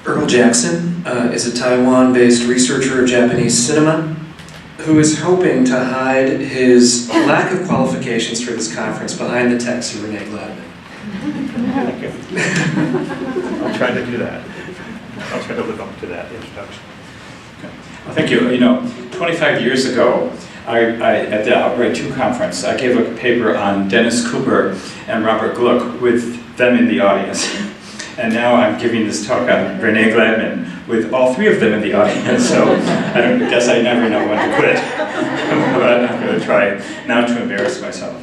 Earl Jackson is a Taiwan-based researcher of Japanese cinema who is hoping to hide his lack of qualifications for this conference behind the text of Renee Gladman. Thank you. I'll try to do that. I'll try to live up to that introduction. Okay. Well, thank you. 25 years ago, at the Outright 2 conference, I gave a paper on Dennis Cooper and Robert Gluck with them in the audience. And now I'm giving this talk on Renee Gladman with all three of them in the audience, so I guess I never know when to quit. But I'm going to try not to embarrass myself.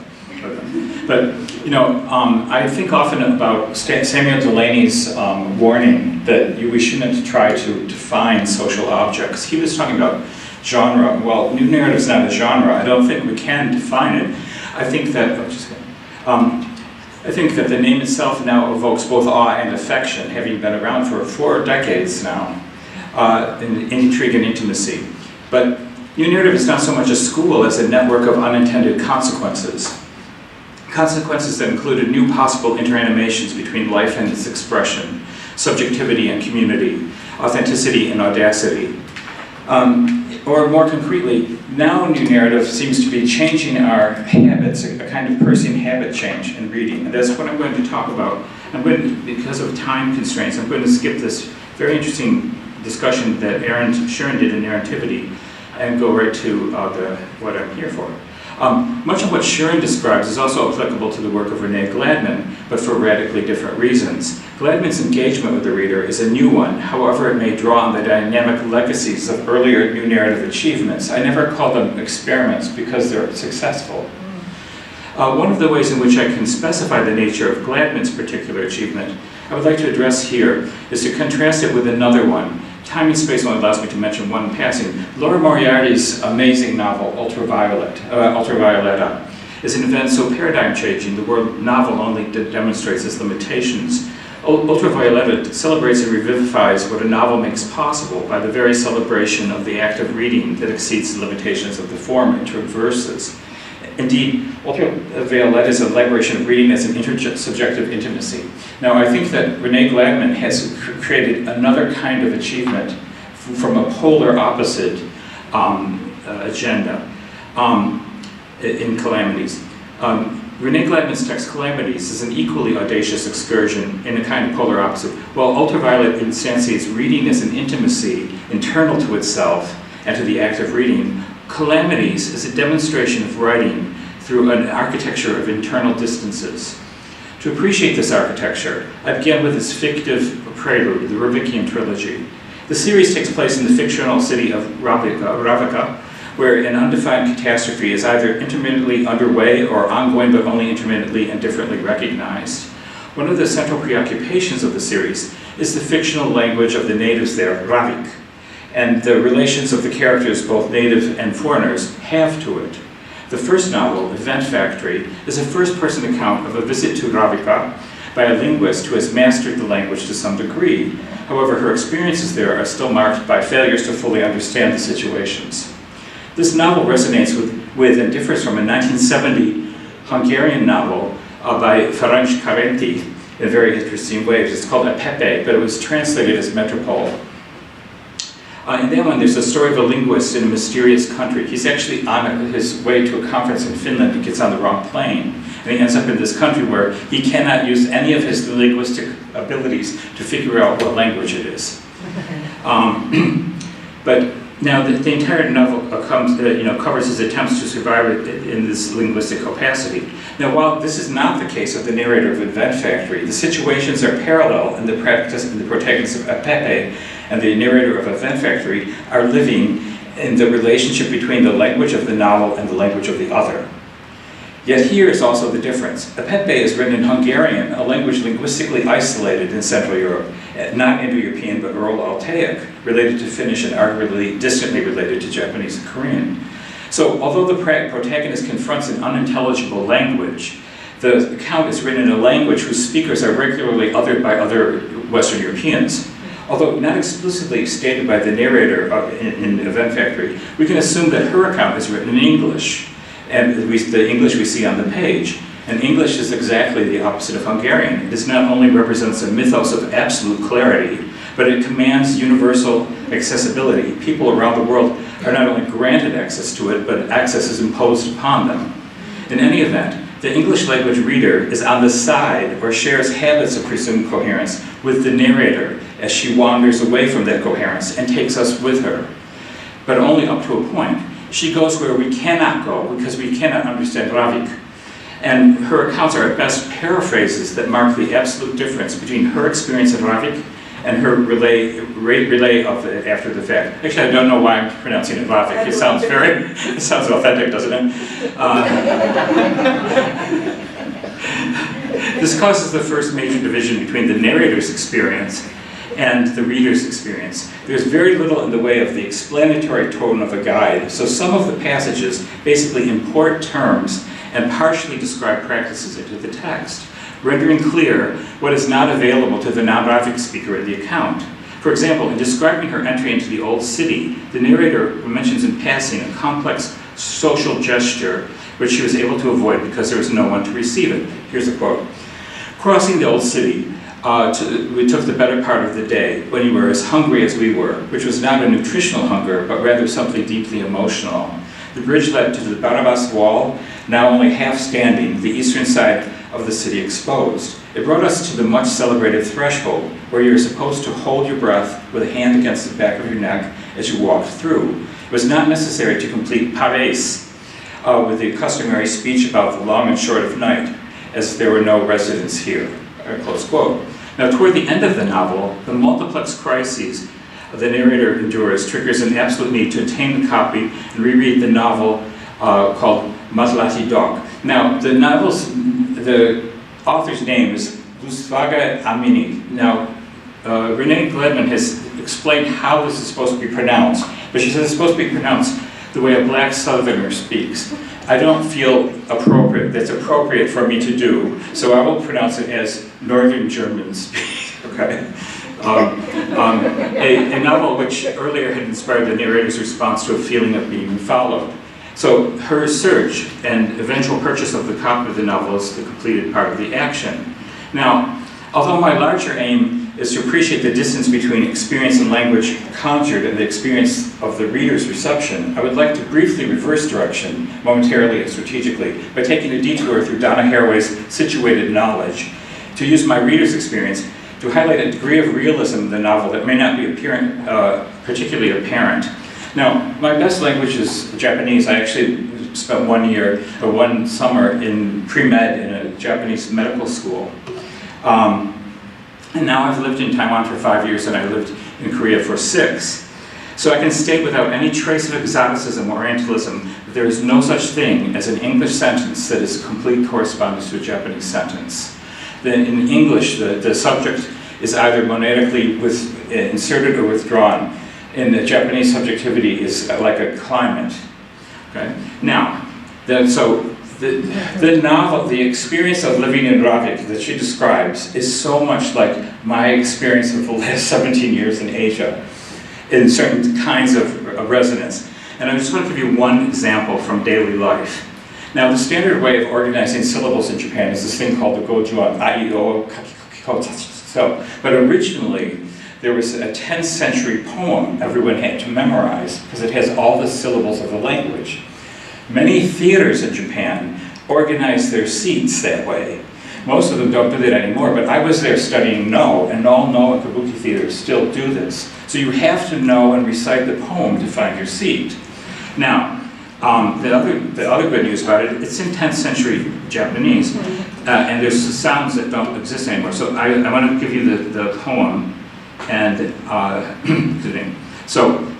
But I think often about Samuel Delaney's warning that we shouldn't try to define social objects. He was talking about genre. Well, new narrative is not a genre. I don't think we can define it. I think that the name itself now evokes both awe and affection, having been around for 4 decades now, in intrigue and intimacy. But new narrative is not so much a school as a network of unintended consequences. Consequences that included new possible interanimations between life and its expression, subjectivity and community, authenticity and audacity. Or more concretely, now new narrative seems to be changing our habits, a kind of Persian habit change in reading. And that's what I'm going to talk about. Because of time constraints, I'm going to skip this very interesting discussion that Sharon did in Narrativity and go right to what I'm here for. Much of what Sharon describes is also applicable to the work of Renee Gladman, but for radically different reasons. Gladman's engagement with the reader is a new one, however it may draw on the dynamic legacies of earlier new narrative achievements. I never call them experiments because they're successful. One of the ways in which I can specify the nature of Gladman's particular achievement I would like to address here is to contrast it with another one. Time and space only allows me to mention one passing. Laura Moriarty's amazing novel, Ultravioletta, is an event so paradigm-changing the word novel only demonstrates its limitations. Ultravioletta celebrates and revivifies what a novel makes possible by the very celebration of the act of reading that exceeds the limitations of the form it traverses. Indeed, Ultravioletta is a elaboration of reading as an intersubjective intimacy. Now, I think that Renee Gladman has created another kind of achievement from a polar opposite agenda in Calamities. Renee Gladman's text Calamities is an equally audacious excursion in a kind of polar opposite. While Ultraviolet instantiates reading as an intimacy internal to itself and to the act of reading, Calamities is a demonstration of writing through an architecture of internal distances. To appreciate this architecture, I began with its fictive prelude, the Ravickian trilogy. The series takes place in the fictional city of Ravika, where an undefined catastrophe is either intermittently underway or ongoing, but only intermittently and differently recognized. One of the central preoccupations of the series is the fictional language of the natives there, Ravik, and the relations of the characters, both native and foreigners, have to it. The first novel, Event Factory, is a first-person account of a visit to Ravika by a linguist who has mastered the language to some degree. However, her experiences there are still marked by failures to fully understand the situations. This novel resonates with and differs from a 1970 Hungarian novel by Ferenc Karenti in very interesting ways. It's called Apepe, but it was translated as Metropole. In that one, there's a story of a linguist in a mysterious country. He's actually on his way to a conference in Finland. He gets on the wrong plane, and he ends up in this country where he cannot use any of his linguistic abilities to figure out what language it is. But now the entire novel covers his attempts to survive in this linguistic opacity. Now, while this is not the case of the narrator of Event Factory, the situations are parallel in the practice, and the protagonist of Apepe and the narrator of Event Factory are living in the relationship between the language of the novel and the language of the other. Yet here is also the difference. Apepe is written in Hungarian, a language linguistically isolated in Central Europe, not Indo-European but Ural-Altaic, related to Finnish and arguably distantly related to Japanese and Korean. So although the protagonist confronts an unintelligible language, the account is written in a language whose speakers are regularly othered by other Western Europeans. Although not explicitly stated by the narrator in Event Factory, we can assume that her account is written in English, and the English we see on the page. And English is exactly the opposite of Hungarian. This not only represents a mythos of absolute clarity, but it commands universal accessibility. People around the world are not only granted access to it, but access is imposed upon them. In any event, the English language reader is on the side or shares habits of presumed coherence with the narrator as she wanders away from that coherence and takes us with her, but only up to a point. She goes where we cannot go because we cannot understand Ravik. And her accounts are at best paraphrases that mark the absolute difference between her experience at Ravik and her relay of it after the fact. Actually, I don't know why I'm pronouncing it Ravik. It sounds authentic, doesn't it? This causes the first major division between the narrator's experience and the reader's experience. There's very little in the way of the explanatory tone of a guide, so some of the passages basically import terms and partially describe practices into the text, rendering clear what is not available to the non-Ravik speaker in the account. For example, in describing her entry into the old city, the narrator mentions in passing a complex social gesture which she was able to avoid because there was no one to receive it. Here's a quote. "Crossing the old city, we took the better part of the day when you were as hungry as we were, which was not a nutritional hunger, but rather something deeply emotional. The bridge led to the Barabas wall, now only half standing, the eastern side of the city exposed. It brought us to the much celebrated threshold, where you're supposed to hold your breath with a hand against the back of your neck as you walked through. It was not necessary to complete pares with the customary speech about the long and short of night, as there were no residents here." Close quote. Now, toward the end of the novel, the multiplex crises the narrator endures triggers an absolute need to obtain the copy and reread the novel called Matlati Dog. Now, the author's name is Gustava Amini. Now, Renee Gladman has explained how this is supposed to be pronounced, but she says it's supposed to be pronounced the way a black southerner speaks. I don't feel that's appropriate for me to do, so I will pronounce it as Northern German speak, okay? A novel which earlier had inspired the narrator's response to a feeling of being followed. So her search and eventual purchase of the copy of the novel is the completed part of the action. Now, although my larger aim is to appreciate the distance between experience and language conjured and the experience of the reader's reception, I would like to briefly reverse direction, momentarily and strategically, by taking a detour through Donna Haraway's situated knowledge, to use my reader's experience to highlight a degree of realism in the novel that may not be particularly apparent. Now, my best language is Japanese. I actually spent one summer in pre-med in a Japanese medical school. And now I've lived in Taiwan for 5 years and I lived in Korea for 6. So I can state without any trace of exoticism or Orientalism that there is no such thing as an English sentence that is a complete correspondence to a Japanese sentence. Then in English, the subject is either monetically inserted or withdrawn. And the Japanese subjectivity is like a climate. Okay? Now, the novel, the experience of living in Ravik that she describes is so much like my experience of the last 17 years in Asia in certain kinds of residence. And I just want to give you one example from daily life. Now, the standard way of organizing syllables in Japan is this thing called the gojuon, ai-o, kakikotachiso. But originally, there was a 10th century poem everyone had to memorize because it has all the syllables of the language. Many theaters in Japan organize their seats that way. Most of them don't do that anymore, but I was there studying No, and all No and kabuki theaters still do this. So you have to know and recite the poem to find your seat. Now, the other good news about it, it's in 10th century Japanese, and there's sounds that don't exist anymore. So I want to give you the poem, and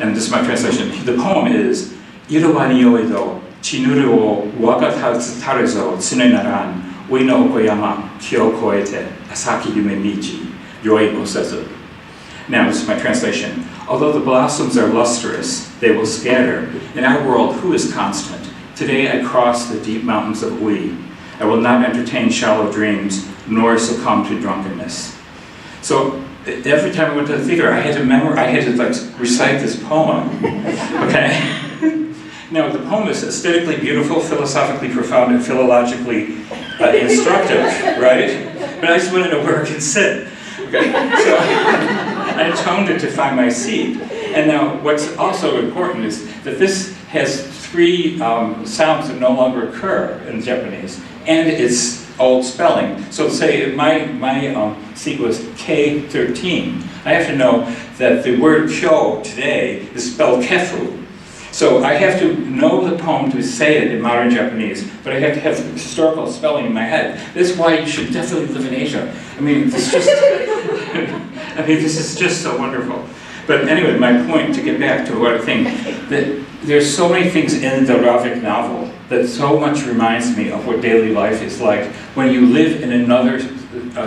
and this is my translation. The poem is, Irowa ni oedo, chinuru o wakatarezo tsunenaran, ui no okoyama, kyo koete, asaki yume michi, yoi mosezu. Now, this is my translation. Although the blossoms are lustrous, they will scatter. In our world, who is constant? Today I cross the deep mountains of Ui. I will not entertain shallow dreams, nor succumb to drunkenness. So every time I went to the theater, I had to recite this poem. Okay? Now, the poem is aesthetically beautiful, philosophically profound, and philologically instructive, right? But I just want to know where I can sit. Okay? So I toned it to find my seat. And now what's also important is that this has three sounds that no longer occur in Japanese, and it's old spelling. So say my seat was K13. I have to know that the word kyo today is spelled kefu. So I have to know the poem to say it in modern Japanese, but I have to have historical spelling in my head. This is why you should definitely live in Asia. I mean, this is just so wonderful. But anyway, my point, to get back to what I think, that there's so many things in the Ravik novel that so much reminds me of what daily life is like when you live in another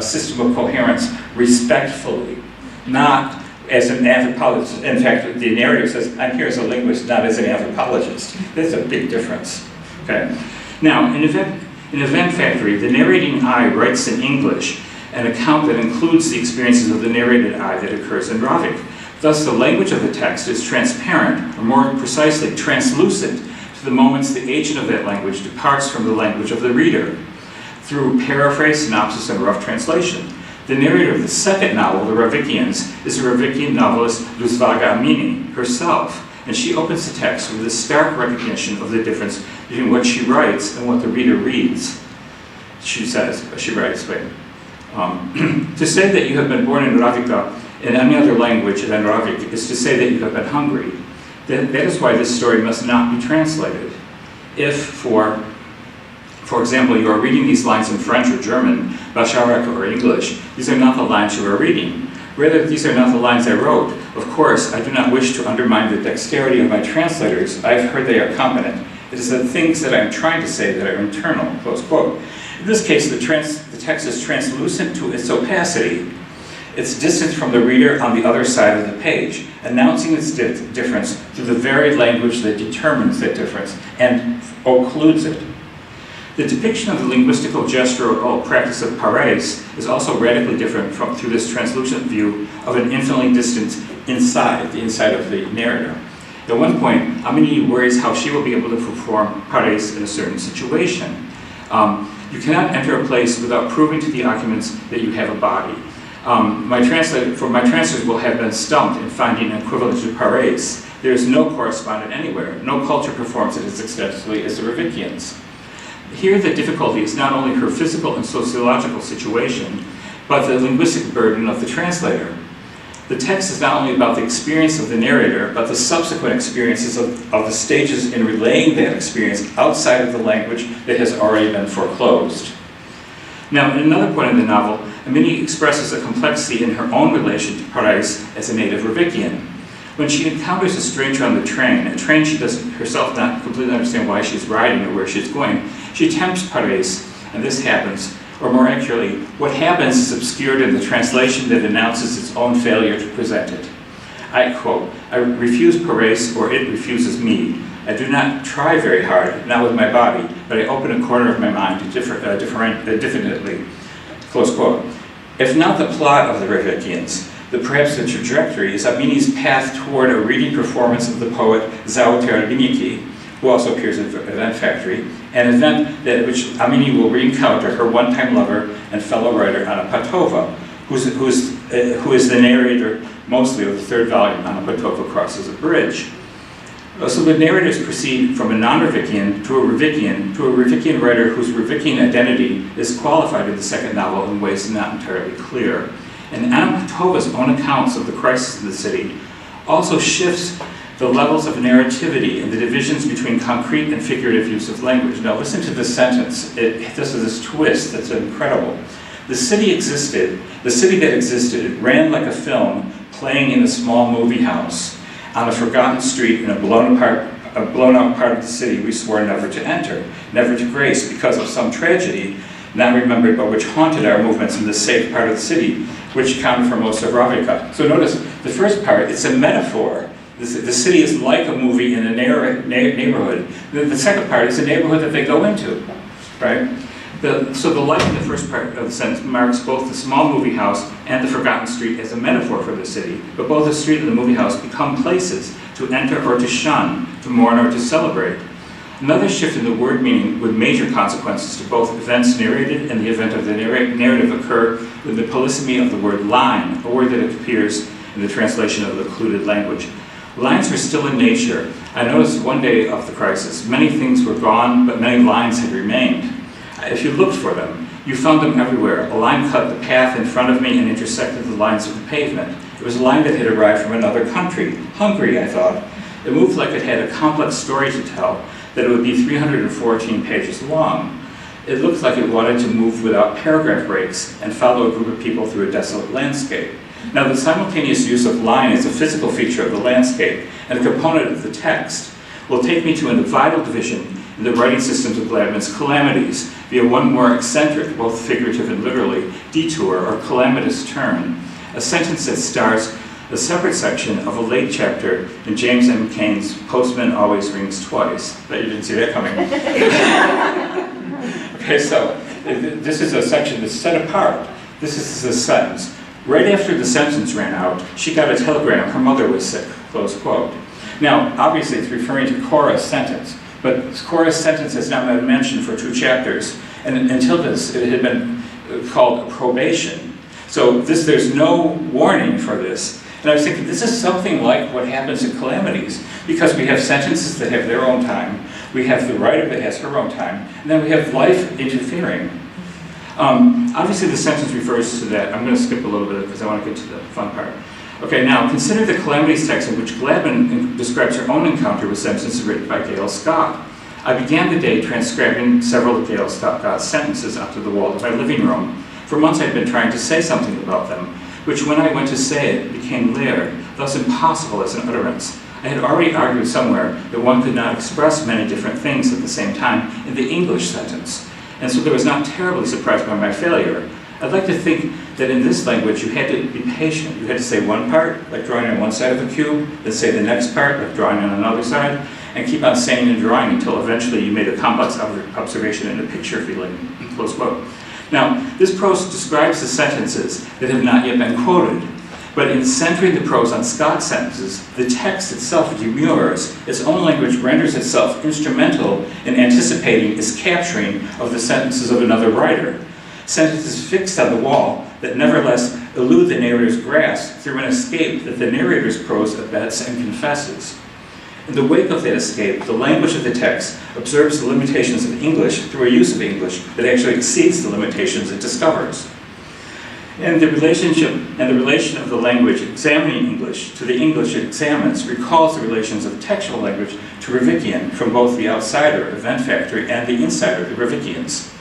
system of coherence respectfully, not as an anthropologist. In fact, the narrator says, I'm here as a linguist, not as an anthropologist. There's a big difference. Okay. Now, in Event Factory, the narrating I writes in English an account that includes the experiences of the narrated I that occurs in Ravik. Thus, the language of the text is transparent, or more precisely, translucent, to the moments the agent of that language departs from the language of the reader, through paraphrase, synopsis, and rough translation. The narrator of the second novel, The Ravikians, is the Ravikian novelist Luzvaga Amini herself, and she opens the text with a stark recognition of the difference between what she writes and what the reader reads. She writes, to say that you have been born in Ravika in any other language than Ravik is to say that you have been hungry. That is why this story must not be translated. If, for example, you are reading these lines in French or German, Bacharach or English, these are not the lines you are reading. Rather, these are not the lines I wrote. Of course, I do not wish to undermine the dexterity of my translators. I've heard they are competent. It is the things that I'm trying to say that are internal, close quote. In this case, the text is translucent to its opacity. It's distant from the reader on the other side of the page, announcing its difference through the very language that determines that difference and occludes it. The depiction of the linguistical gestural practice of pares is also radically different through this translucent view of an infinitely distant inside, the inside of the narrator. At one point, Amini worries how she will be able to perform pares in a certain situation. You cannot enter a place without proving to the occupants that you have a body. My translators will have been stumped in finding an equivalent to pares. There is no correspondent anywhere. No culture performs it as extensively as the Ravikians. Here the difficulty is not only her physical and sociological situation, but the linguistic burden of the translator. The text is not only about the experience of the narrator, but the subsequent experiences of the stages in relaying that experience outside of the language that has already been foreclosed. Now, at another point in the novel, Amini expresses a complexity in her own relation to pares as a native Ravikian. When she encounters a stranger on the train, a train she doesn't herself not completely understand why she's riding or where she's going, she attempts pares, and this happens, or more accurately, what happens is obscured in the translation that announces its own failure to present it. I quote, I refuse pares, or it refuses me. I do not try very hard, not with my body, but I open a corner of my mind to differently, close quote. If not the plot of the Ravikians, perhaps the trajectory is Amini's path toward a reading performance of the poet Zhao Terabiniki, who also appears in Event Factory, an event which Amini will re-encounter her one-time lover and fellow writer Anna Patova, who is the narrator mostly of the third volume, Anna Patova Crosses a Bridge. So the narrators proceed from a non-Ravikian to a Ravikian writer whose Ravikian identity is qualified in the second novel in ways not entirely clear. And Anna Patova's own accounts of the crisis in the city also shifts the levels of narrativity and the divisions between concrete and figurative use of language. Now listen to this sentence. This is this twist that's incredible. The city that existed ran like a film playing in a small movie house on a forgotten street in a blown out part of the city we swore never to enter, never to grace because of some tragedy not remembered but which haunted our movements in this safe part of the city, which accounted for most of Ravika. So notice, the first part, it's a metaphor. The city is like a movie in a neighborhood. The second part is a neighborhood that they go into, right? So the like in the first part of the sentence marks both the small movie house and the forgotten street as a metaphor for the city, but both the street and the movie house become places to enter or to shun, to mourn or to celebrate. Another shift in the word meaning with major consequences to both events narrated and the event of the narrative occur with the polysemy of the word line, a word that appears in the translation of the occluded language. Lines were still in nature. I noticed one day of the crisis, many things were gone, but many lines had remained. If you looked for them, you found them everywhere. A line cut the path in front of me and intersected the lines of the pavement. It was a line that had arrived from another country. Hungary, I thought. It moved like it had a complex story to tell, that it would be 314 pages long. It looked like it wanted to move without paragraph breaks and follow a group of people through a desolate landscape. Now, the simultaneous use of line as a physical feature of the landscape and a component of the text will take me to a vital division in the writing systems of Gladman's calamities via one more eccentric, both figurative and literally, detour or calamitous turn, a sentence that stars a separate section of a late chapter in James M. Cain's Postman Always Rings Twice. Bet you didn't see that coming. Okay, so this is a section that's set apart. This is a sentence. Right after the sentence ran out, she got a telegram her mother was sick, close quote. Now, obviously it's referring to Cora's sentence, but Cora's sentence has not been mentioned for 2 chapters, and until this, it had been called a probation. So there's no warning for this. And I was thinking, this is something like what happens in calamities, because we have sentences that have their own time, we have the writer that has her own time, and then we have life interfering. Obviously the sentence refers to that. I'm going to skip a little bit because I want to get to the fun part. Okay, now consider the calamities text in which Gladman describes her own encounter with sentences written by Gail Scott. I began the day transcribing several of Gail Scott's sentences onto the wall of my living room. For months I'd been trying to say something about them, which when I went to say it became layered, thus impossible as an utterance. I had already argued somewhere that one could not express many different things at the same time in the English sentence, and so I was not terribly surprised by my failure. I'd like to think that in this language you had to be patient. You had to say one part, like drawing on one side of a cube, then say the next part, like drawing on another side, and keep on saying and drawing until eventually you made a complex observation and a picture feeling, close quote. Now, this prose describes the sentences that have not yet been quoted, but in centering the prose on Scott's sentences, the text itself demurs. Its own language renders itself instrumental in anticipating its capturing of the sentences of another writer. Sentences fixed on the wall that nevertheless elude the narrator's grasp through an escape that the narrator's prose abets and confesses. In the wake of that escape, the language of the text observes the limitations of English through a use of English that actually exceeds the limitations it discovers. And the relation of the language examining English to the English it examines recalls the relations of textual language to Revickian from both the outsider, Event Factory, and the insider, the Revickians.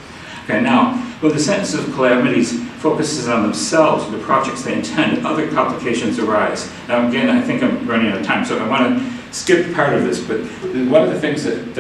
Okay, now, when the sentence of calamities focuses on themselves and the projects they intend, other complications arise. Now, again, I think I'm running out of time, so I want to skip part of this, but one of the things that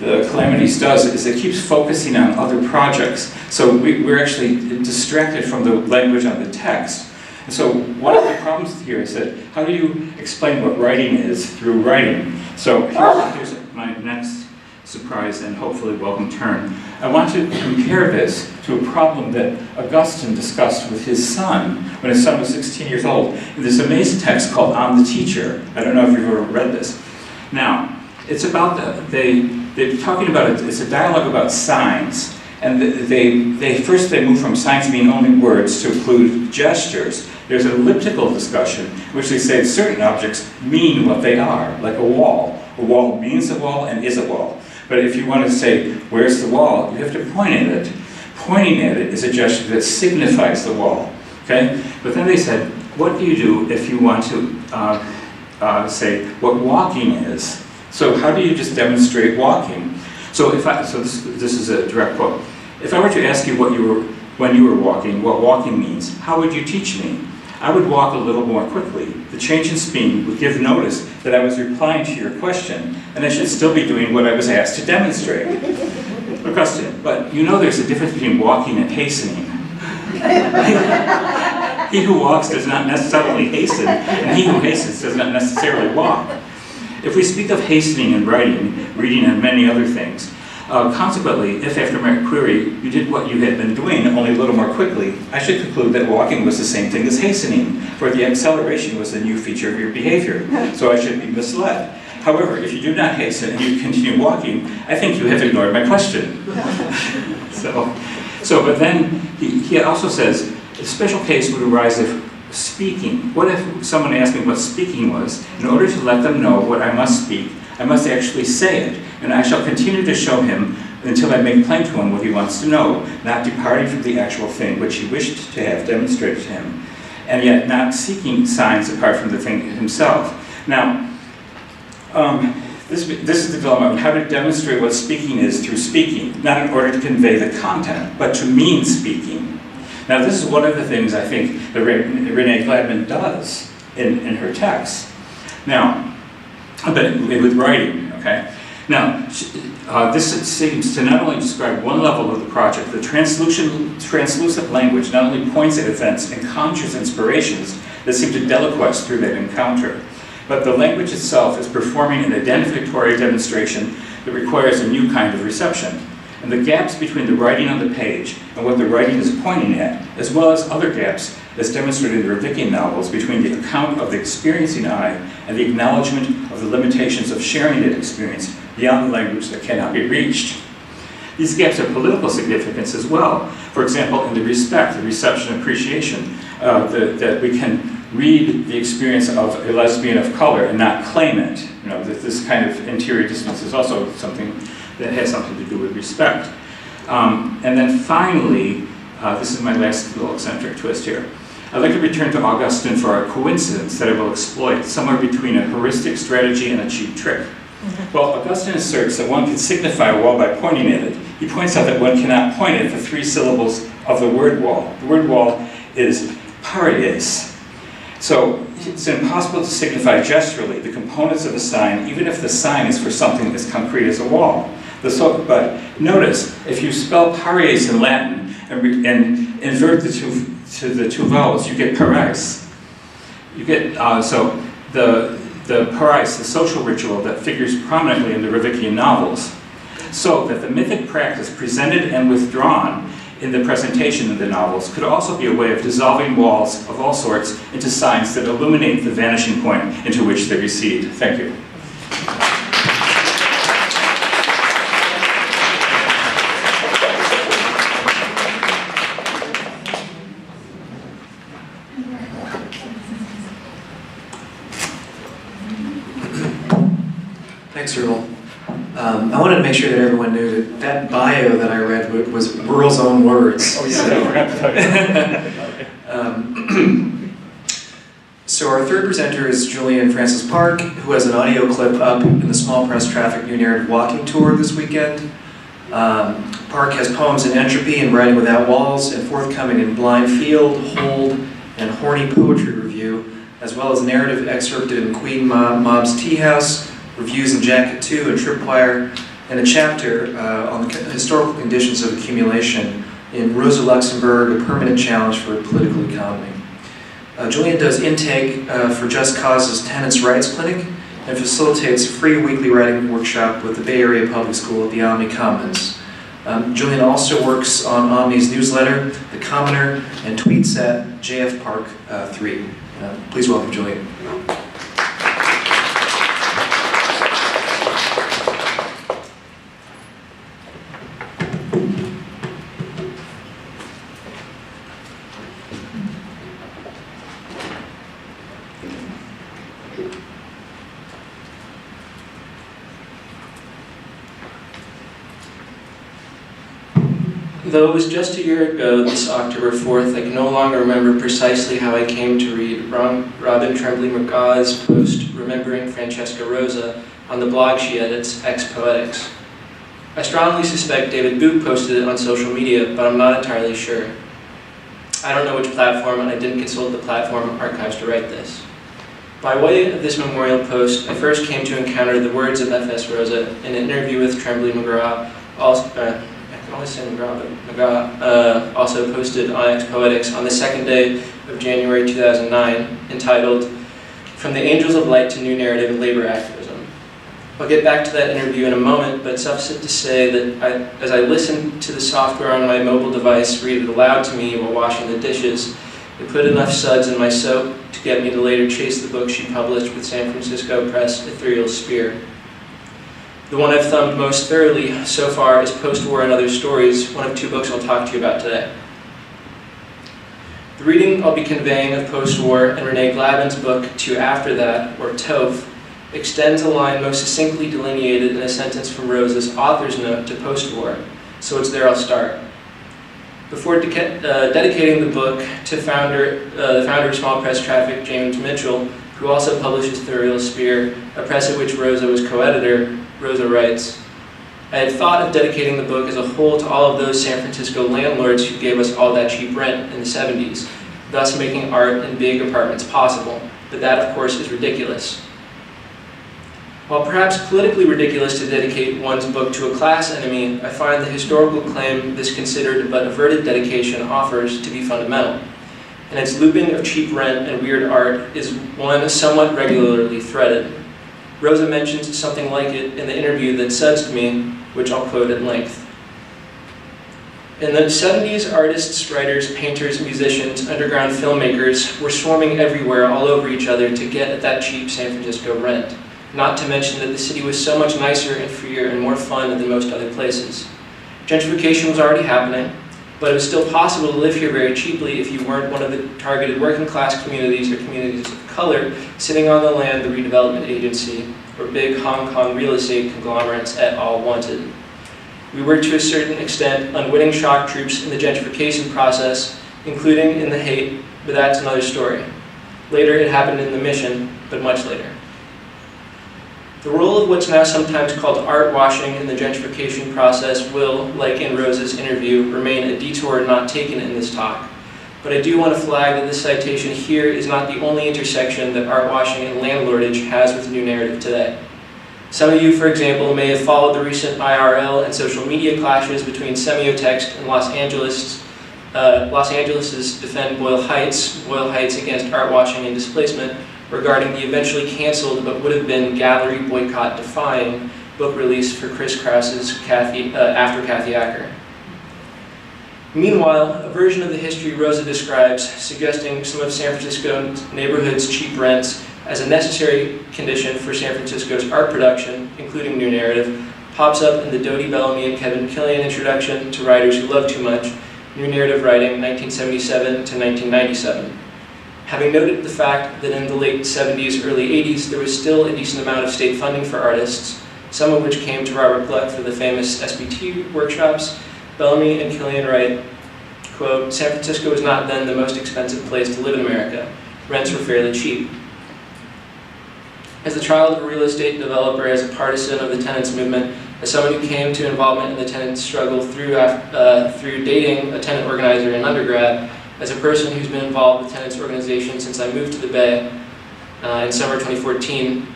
the calamities does is it keeps focusing on other projects. So we're actually distracted from the language on the text. And so one of the problems here is that how do you explain what writing is through writing? So here's my next surprise and hopefully welcome turn. I want to compare this to a problem that Augustine discussed with his son when his son was 16 years old in this amazing text called On the Teacher. I don't know if you've ever read this. Now, it's about they're talking about it. It's a dialogue about signs, and they move from signs being only words to include gestures. There's an elliptical discussion in which they say certain objects mean what they are, like a wall. A wall means a wall and is a wall. But if you want to say, where's the wall, you have to point at it. Pointing at it is a gesture that signifies the wall. Okay? But then they said, what do you do if you want to say what walking is? So how do you just demonstrate walking? So this is a direct quote. If I were to ask you when you were walking, what walking means, how would you teach me? I would walk a little more quickly. The change in speed would give notice that I was replying to your question, and I should still be doing what I was asked to demonstrate. Augustine, but you know there's a difference between walking and hastening. He who walks does not necessarily hasten, and he who hastens does not necessarily walk. If we speak of hastening in writing, reading, and many other things, consequently, if after my query you did what you had been doing only a little more quickly, I should conclude that walking was the same thing as hastening, for the acceleration was a new feature of your behavior, so I should be misled. However, if you do not hasten and you continue walking, I think you have ignored my question. But then he also says, a special case would arise if speaking. What if someone asked me what speaking was? In order to let them know what I must speak, I must actually say it, and I shall continue to show him until I make plain to him what he wants to know, not departing from the actual thing which he wished to have demonstrated to him, and yet not seeking signs apart from the thing himself. Now, this is the dilemma of how to demonstrate what speaking is through speaking, not in order to convey the content, but to mean speaking. Now, this is one of the things I think that Renee Gladman does in her text. Now, but with writing, okay? Now, this seems to not only describe one level of the project, the translucent language not only points at events and conjures inspirations that seem to deliquesce through that encounter, but the language itself is performing an identificatory demonstration that requires a new kind of reception. And the gaps between the writing on the page and what the writing is pointing at, as well as other gaps as demonstrated in the Ravickian novels between the account of the experiencing eye and the acknowledgement of the limitations of sharing that experience beyond the language that cannot be reached. These gaps have political significance as well. For example, in the respect, the reception, appreciation, that we can read the experience of a lesbian of color and not claim it. You know, this kind of interior distance is also something that has something to do with respect. And then finally, this is my last little eccentric twist here. I'd like to return to Augustine for a coincidence that I will exploit, somewhere between a heuristic strategy and a cheap trick. Well, Augustine asserts that one can signify a wall by pointing at it. He points out that one cannot point at the three syllables of the word wall. The word wall is paries. So it's impossible to signify gesturally the components of a sign, even if the sign is for something as concrete as a wall. But notice, if you spell paries in Latin and invert the two vowels, you get parais. You get so the parais, the social ritual that figures prominently in the Ravickian novels, so that the mythic practice presented and withdrawn in the presentation of the novels could also be a way of dissolving walls of all sorts into signs that illuminate the vanishing point into which they recede. Thank you. Thanks, Earl. I wanted to make sure that everyone knew that that bio that I read was Earl's own words. Oh, yeah, I forgot to tell you. So our third presenter is Julian Francis Park, who has an audio clip up in the Small Press Traffic New Narrative Walking Tour this weekend. Park has poems in Entropy and Writing Without Walls, and forthcoming in Blind Field, Hold, and Horny Poetry Review, as well as narrative excerpted in Queen Mob's Tea House, reviews in Jacket 2 and Tripwire, and a chapter on the historical conditions of accumulation in Rosa Luxemburg, A Permanent Challenge for a Political Economy. Julian does intake for Just Cause's Tenants' Rights Clinic and facilitates a free weekly writing workshop with the Bay Area Public School at the Omni Commons. Julian also works on Omni's newsletter, The Commoner, and tweets at JFPark3. Please welcome Julian. Though it was just a year ago, this October 4th, I can no longer remember precisely how I came to read Robin Tremblay McGraw's post, Remembering Francesca Rosa, on the blog she edits, Ex-Poetics. I strongly suspect David Boot posted it on social media, but I'm not entirely sure. I don't know which platform, and I didn't consult the platform archives to write this. By way of this memorial post, I first came to encounter the words of F.S. Rosa in an interview with Tremblay McGraw, also posted on Ex-Poetics on the second day of January 2009, entitled From the Angels of Light to New Narrative and Labor Activism. I'll get back to that interview in a moment, but suffice it to say that as I listened to the software on my mobile device read it aloud to me while washing the dishes, it put enough suds in my soap to get me to later chase the book she published with San Francisco Press, Ethereal Spear. The one I've thumbed most thoroughly so far is Post-War and Other Stories, one of two books I'll talk to you about today. The reading I'll be conveying of post-war and Renee Gladman's book, To After That, or TOF, extends a line most succinctly delineated in a sentence from Rosa's author's note to post-war, so it's there I'll start. Before dedicating the book to the founder of Small Press Traffic, James Mitchell, who also publishes The Real Spear, a press at which Rosa was co-editor, Rosa writes, I had thought of dedicating the book as a whole to all of those San Francisco landlords who gave us all that cheap rent in the 70s, thus making art in big apartments possible, but that of course is ridiculous. While perhaps politically ridiculous to dedicate one's book to a class enemy, I find the historical claim this considered but averted dedication offers to be fundamental, and its looping of cheap rent and weird art is one somewhat regularly threaded. Rosa mentions something like it in the interview that sudsed me, which I'll quote at length. In the 70s, artists, writers, painters, musicians, underground filmmakers were swarming everywhere all over each other to get at that cheap San Francisco rent, not to mention that the city was so much nicer and freer and more fun than most other places. Gentrification was already happening, but it was still possible to live here very cheaply if you weren't one of the targeted working class communities or communities of color sitting on the land the redevelopment agency or big Hong Kong real estate conglomerates et al. Wanted. We were to a certain extent unwitting shock troops in the gentrification process, including in the hate, but that's another story. Later it happened in the Mission, but much later. The role of what's now sometimes called art washing in the gentrification process will, like in Rosa's interview, remain a detour not taken in this talk. But I do want to flag that this citation here is not the only intersection that art washing and landlordage has with new narrative today. Some of you, for example, may have followed the recent IRL and social media clashes between Semiotext and Los Angeles' Defend Boyle Heights against art washing and displacement, regarding the eventually canceled but would have been gallery boycott defying book release for Chris Krause's After Kathy Acker. Meanwhile, a version of the history Rosa describes, suggesting some of San Francisco neighborhoods' cheap rents as a necessary condition for San Francisco's art production, including new narrative, pops up in the Dodie Bellamy and Kevin Killian introduction to Writers Who Love Too Much, New Narrative Writing, 1977 to 1997. Having noted the fact that in the late 70s, early 80s, there was still a decent amount of state funding for artists, some of which came to Robert Gluck for the famous SBT workshops, Bellamy and Killian write, quote, San Francisco was not then the most expensive place to live in America. Rents were fairly cheap. As the child of a real estate developer, as a partisan of the tenants movement, as someone who came to involvement in the tenants struggle through dating a tenant organizer in undergrad, as a person who's been involved with tenants organizations since I moved to the Bay in summer 2014,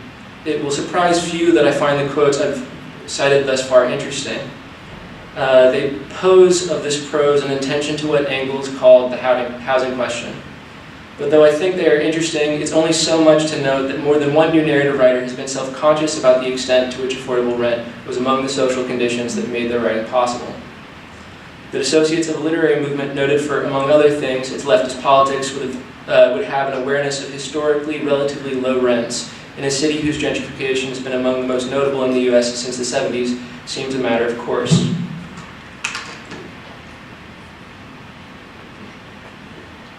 it will surprise few that I find the quotes I've cited thus far interesting. They pose of this prose an intention to what Engels called the housing question. But though I think they are interesting, it's only so much to note that more than one new narrative writer has been self-conscious about the extent to which affordable rent was among the social conditions that made their writing possible. The dissociates of the literary movement noted for, among other things, its leftist politics would have an awareness of historically relatively low rents in a city whose gentrification has been among the most notable in the US since the 70s seems a matter of course.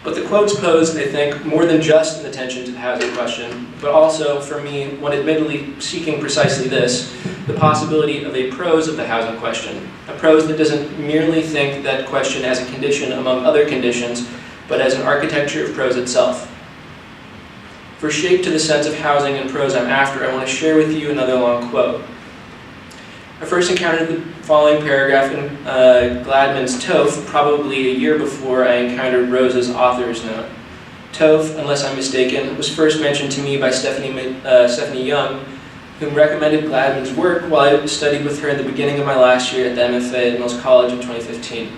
But the quotes pose, I think, more than just an attention to the housing question, but also, for me, one admittedly seeking precisely this, the possibility of a prose of the housing question, a prose that doesn't merely think that question as a condition among other conditions, but as an architecture of prose itself. For shape to the sense of housing and prose I'm after, I want to share with you another long quote. I first encountered the following paragraph in Gladman's TOF probably a year before I encountered Rosa's author's note. TOF, unless I'm mistaken, was first mentioned to me by Stephanie Young, whom recommended Gladman's work while I studied with her in the beginning of my last year at the MFA at Mills College in 2015.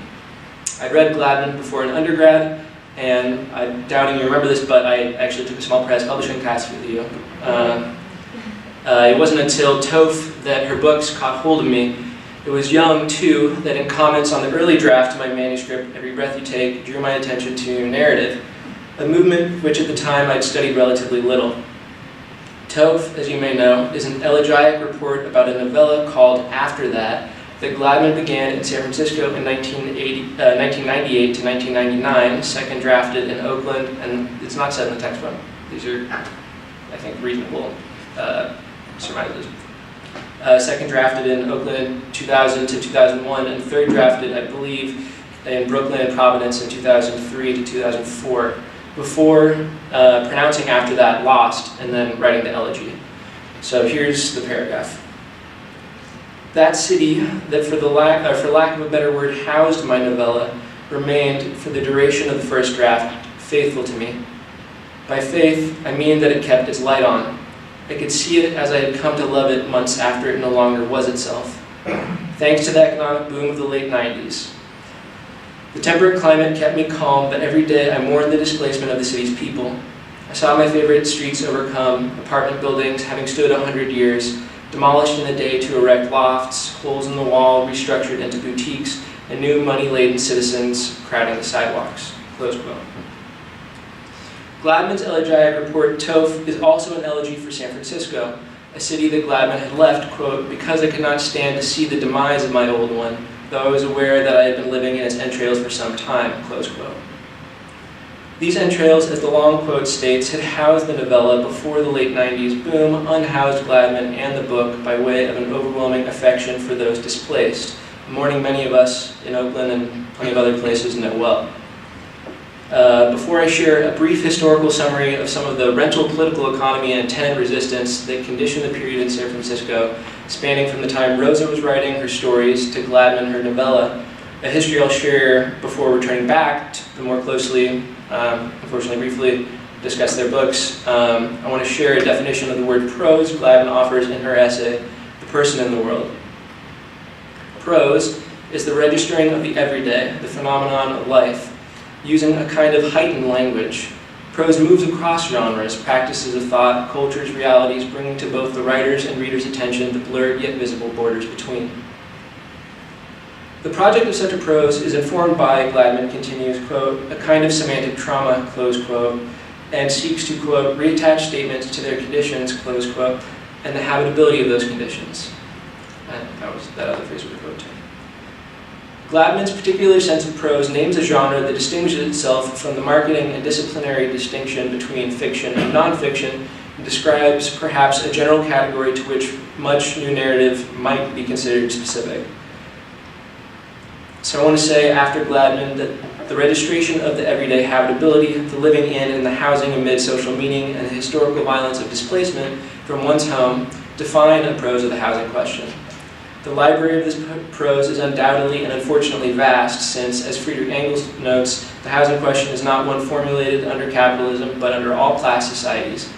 I'd read Gladman before an undergrad, and I'm doubting you remember this, but I actually took a small press publishing class with you. It wasn't until TOF that her books caught hold of me. It was Young, too, that in comments on the early draft of my manuscript, Every Breath You Take, drew my attention to narrative, a movement which at the time I'd studied relatively little. TOF, as you may know, is an elegiac report about a novella called After That, that Gladman began in San Francisco in 1998 to 1999, second drafted in Oakland, and it's not said in the textbook. These are, I think, reasonable surmises. Second drafted in Oakland 2000 to 2001, and third drafted, I believe, in Brooklyn and Providence in 2003 to 2004, before pronouncing after that "lost" and then writing the elegy. So here's the paragraph. That city that, for lack of a better word, housed my novella, remained, for the duration of the first draft, faithful to me. By faith, I mean that it kept its light on. I could see it as I had come to love it months after it no longer was itself, thanks to the economic boom of the late 90s. The temperate climate kept me calm, but every day I mourned the displacement of the city's people. I saw my favorite streets overcome, apartment buildings having stood 100 years, demolished in a day to erect lofts, holes in the wall restructured into boutiques, and new money-laden citizens crowding the sidewalks. Close quote. Gladman's elegiac report, Toph, is also an elegy for San Francisco, a city that Gladman had left, quote, because I could not stand to see the demise of my old one, though I was aware that I had been living in its entrails for some time, close quote. These entrails, as the long quote states, had housed the novella before the late 90s boom, unhoused Gladman and the book by way of an overwhelming affection for those displaced, a mourning many of us in Oakland and plenty of other places know well. Before I share a brief historical summary of some of the rental political economy and tenant resistance that conditioned the period in San Francisco, spanning from the time Rosa was writing her stories to Gladman her novella, a history I'll share before returning back to more closely, unfortunately briefly, discuss their books. I want to share a definition of the word prose Gladman offers in her essay, The Person in the World. Prose is the registering of the everyday, the phenomenon of life, using a kind of heightened language. Prose moves across genres, practices of thought, cultures, realities, bringing to both the writer's and reader's attention the blurred yet visible borders between. The project of such a prose is informed by, Gladman continues, quote, a kind of semantic trauma, close quote, and seeks to, quote, reattach statements to their conditions, close quote, and the habitability of those conditions. And that other phrase was a quote too. Gladman's particular sense of prose names a genre that distinguishes itself from the marketing and disciplinary distinction between fiction and nonfiction, and describes perhaps a general category to which much new narrative might be considered specific. So I want to say, after Gladman, that the registration of the everyday habitability, the living in and the housing amid social meaning, and the historical violence of displacement from one's home define a prose of the housing question. The library of this prose is undoubtedly and unfortunately vast, since, as Friedrich Engels notes, the housing question is not one formulated under capitalism, but under all class societies.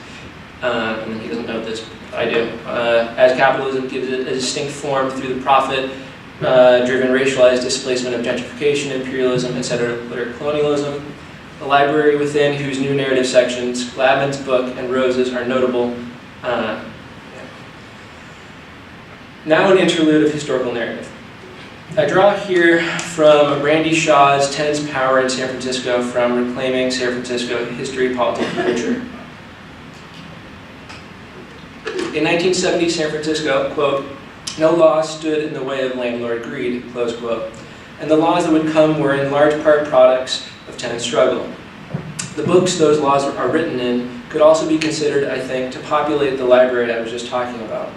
And he doesn't note this, but I do. As capitalism gives it a distinct form through the profit-driven racialized displacement of gentrification, imperialism, etc., colonialism, the library within whose new narrative sections, Gladman's book and Rose's, are notable. Now an interlude of historical narrative. I draw here from Randy Shaw's Tenants' Power in San Francisco from Reclaiming San Francisco, History, Politics, and Culture. In 1970 San Francisco, quote, no law stood in the way of landlord greed, close quote, and the laws that would come were in large part products of tenant struggle. The books those laws are written in could also be considered, I think, to populate the library I was just talking about.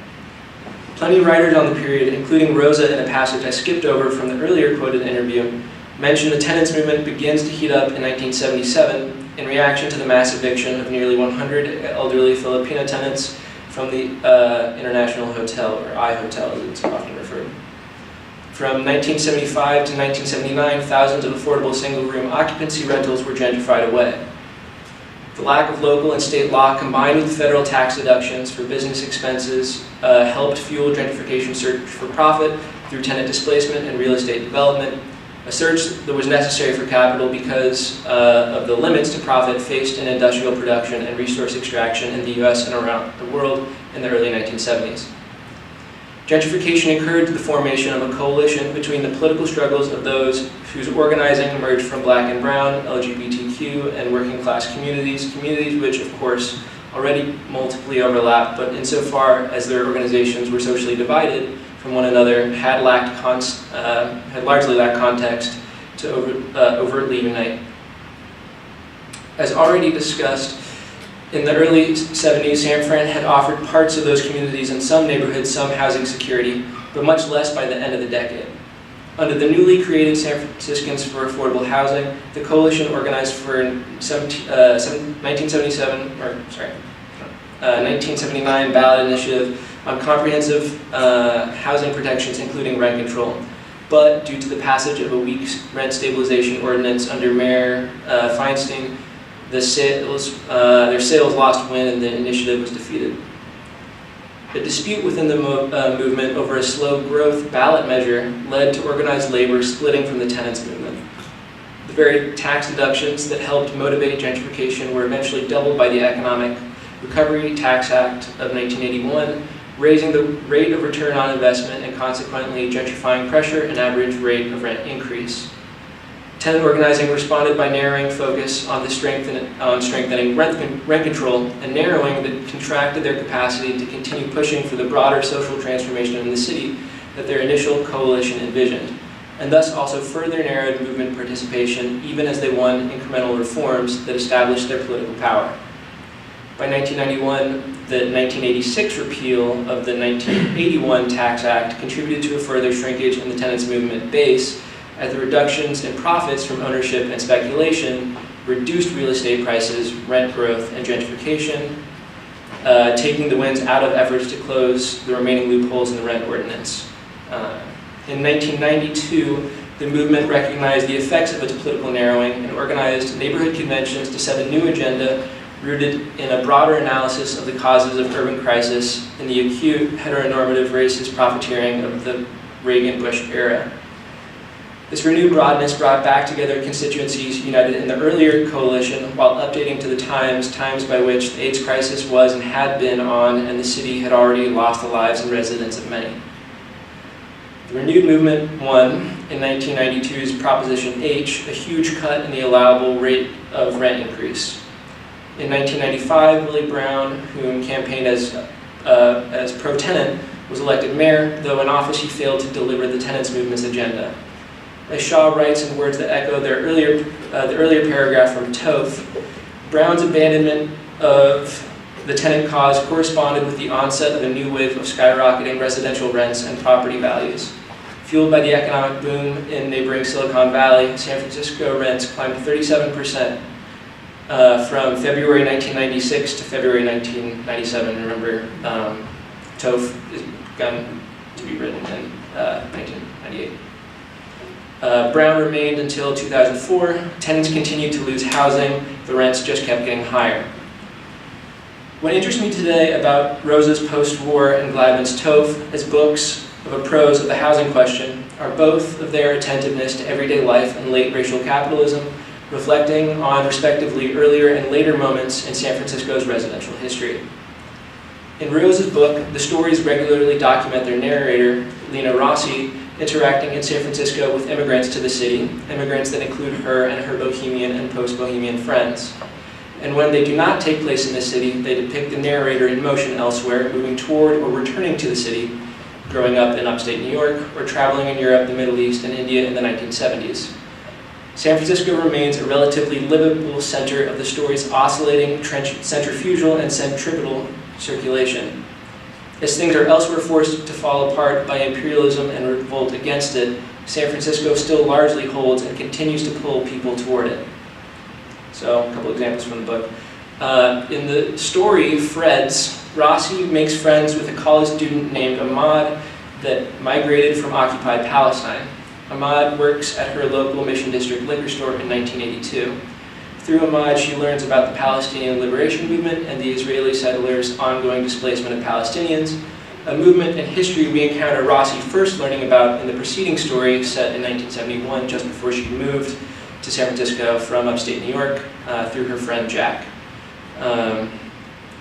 Plenty of writers on the period, including Rosa in a passage I skipped over from the earlier quoted interview, mention the tenants movement begins to heat up in 1977 in reaction to the mass eviction of nearly 100 elderly Filipino tenants from the International Hotel, or I Hotel as it's often referred. From 1975 to 1979, thousands of affordable single-room occupancy rentals were gentrified away. The lack of local and state law, combined with federal tax deductions for business expenses, helped fuel gentrification search for profit through tenant displacement and real estate development, a search that was necessary for capital because of the limits to profit faced in industrial production and resource extraction in the US and around the world in the early 1970s. Gentrification encouraged the formation of a coalition between the political struggles of those whose organizing emerged from black and brown, LGBTQ, and working class communities which, of course, already multiply overlapped, but insofar as their organizations were socially divided from one another had largely lacked context to overtly unite. As already discussed, in the early 70s, San Fran had offered parts of those communities in some neighborhoods some housing security, but much less by the end of the decade. Under the newly created San Franciscans for Affordable Housing, the coalition organized for 1979 ballot initiative on comprehensive housing protections, including rent control. But due to the passage of a weak rent stabilization ordinance under Mayor Feinstein, their sales lost wind and the initiative was defeated. A dispute within the movement over a slow growth ballot measure led to organized labor splitting from the tenants movement. The very tax deductions that helped motivate gentrification were eventually doubled by the Economic Recovery Tax Act of 1981, raising the rate of return on investment and consequently gentrifying pressure and average rate of rent increase. Tenant organizing responded by narrowing focus on strengthening rent control and narrowing that contracted their capacity to continue pushing for the broader social transformation in the city that their initial coalition envisioned, and thus also further narrowed movement participation even as they won incremental reforms that established their political power. By 1991, the 1986 repeal of the 1981 Tax Act contributed to a further shrinkage in the tenants movement base, as the reductions in profits from ownership and speculation reduced real estate prices, rent growth, and gentrification, taking the winds out of efforts to close the remaining loopholes in the rent ordinance. In 1992, the movement recognized the effects of its political narrowing and organized neighborhood conventions to set a new agenda rooted in a broader analysis of the causes of urban crisis in the acute heteronormative racist profiteering of the Reagan-Bush era. This renewed broadness brought back together constituencies united in the earlier coalition while updating to the times by which the AIDS crisis was and had been on, and the city had already lost the lives and residents of many. The renewed movement won in 1992's Proposition H, a huge cut in the allowable rate of rent increase. In 1995, Willie Brown, whom campaigned as pro-tenant, was elected mayor, though in office he failed to deliver the tenants movement's agenda. As Shaw writes in words that echo the earlier paragraph from Toph, Brown's abandonment of the tenant cause corresponded with the onset of a new wave of skyrocketing residential rents and property values. Fueled by the economic boom in neighboring Silicon Valley, San Francisco rents climbed 37% from February 1996 to February 1997. Remember, Toph is begun to be written in 1998. Brown remained until 2004. Tenants continued to lose housing. The rents just kept getting higher. What interests me today about Rosa's post-war and Gladman's Toph as books of a prose of the housing question are both of their attentiveness to everyday life and late racial capitalism, reflecting on respectively earlier and later moments in San Francisco's residential history. In Rosa's book, the stories regularly document their narrator, Lena Rossi, interacting in San Francisco with immigrants to the city, immigrants that include her and her bohemian and post-bohemian friends. And when they do not take place in the city, they depict the narrator in motion elsewhere, moving toward or returning to the city, growing up in upstate New York, or traveling in Europe, the Middle East, and India in the 1970s. San Francisco remains a relatively livable center of the story's oscillating centrifugal and centripetal circulation. As things are elsewhere forced to fall apart by imperialism and revolt against it, San Francisco still largely holds and continues to pull people toward it. So, a couple examples from the book. In the story, Fred's, Rossi makes friends with a college student named Ahmad that migrated from occupied Palestine. Ahmad works at her local Mission District liquor store in 1982. Through Ahmad, she learns about the Palestinian liberation movement and the Israeli settlers' ongoing displacement of Palestinians, a movement in history we encounter Rossi first learning about in the preceding story set in 1971, just before she moved to San Francisco from upstate New York through her friend Jack.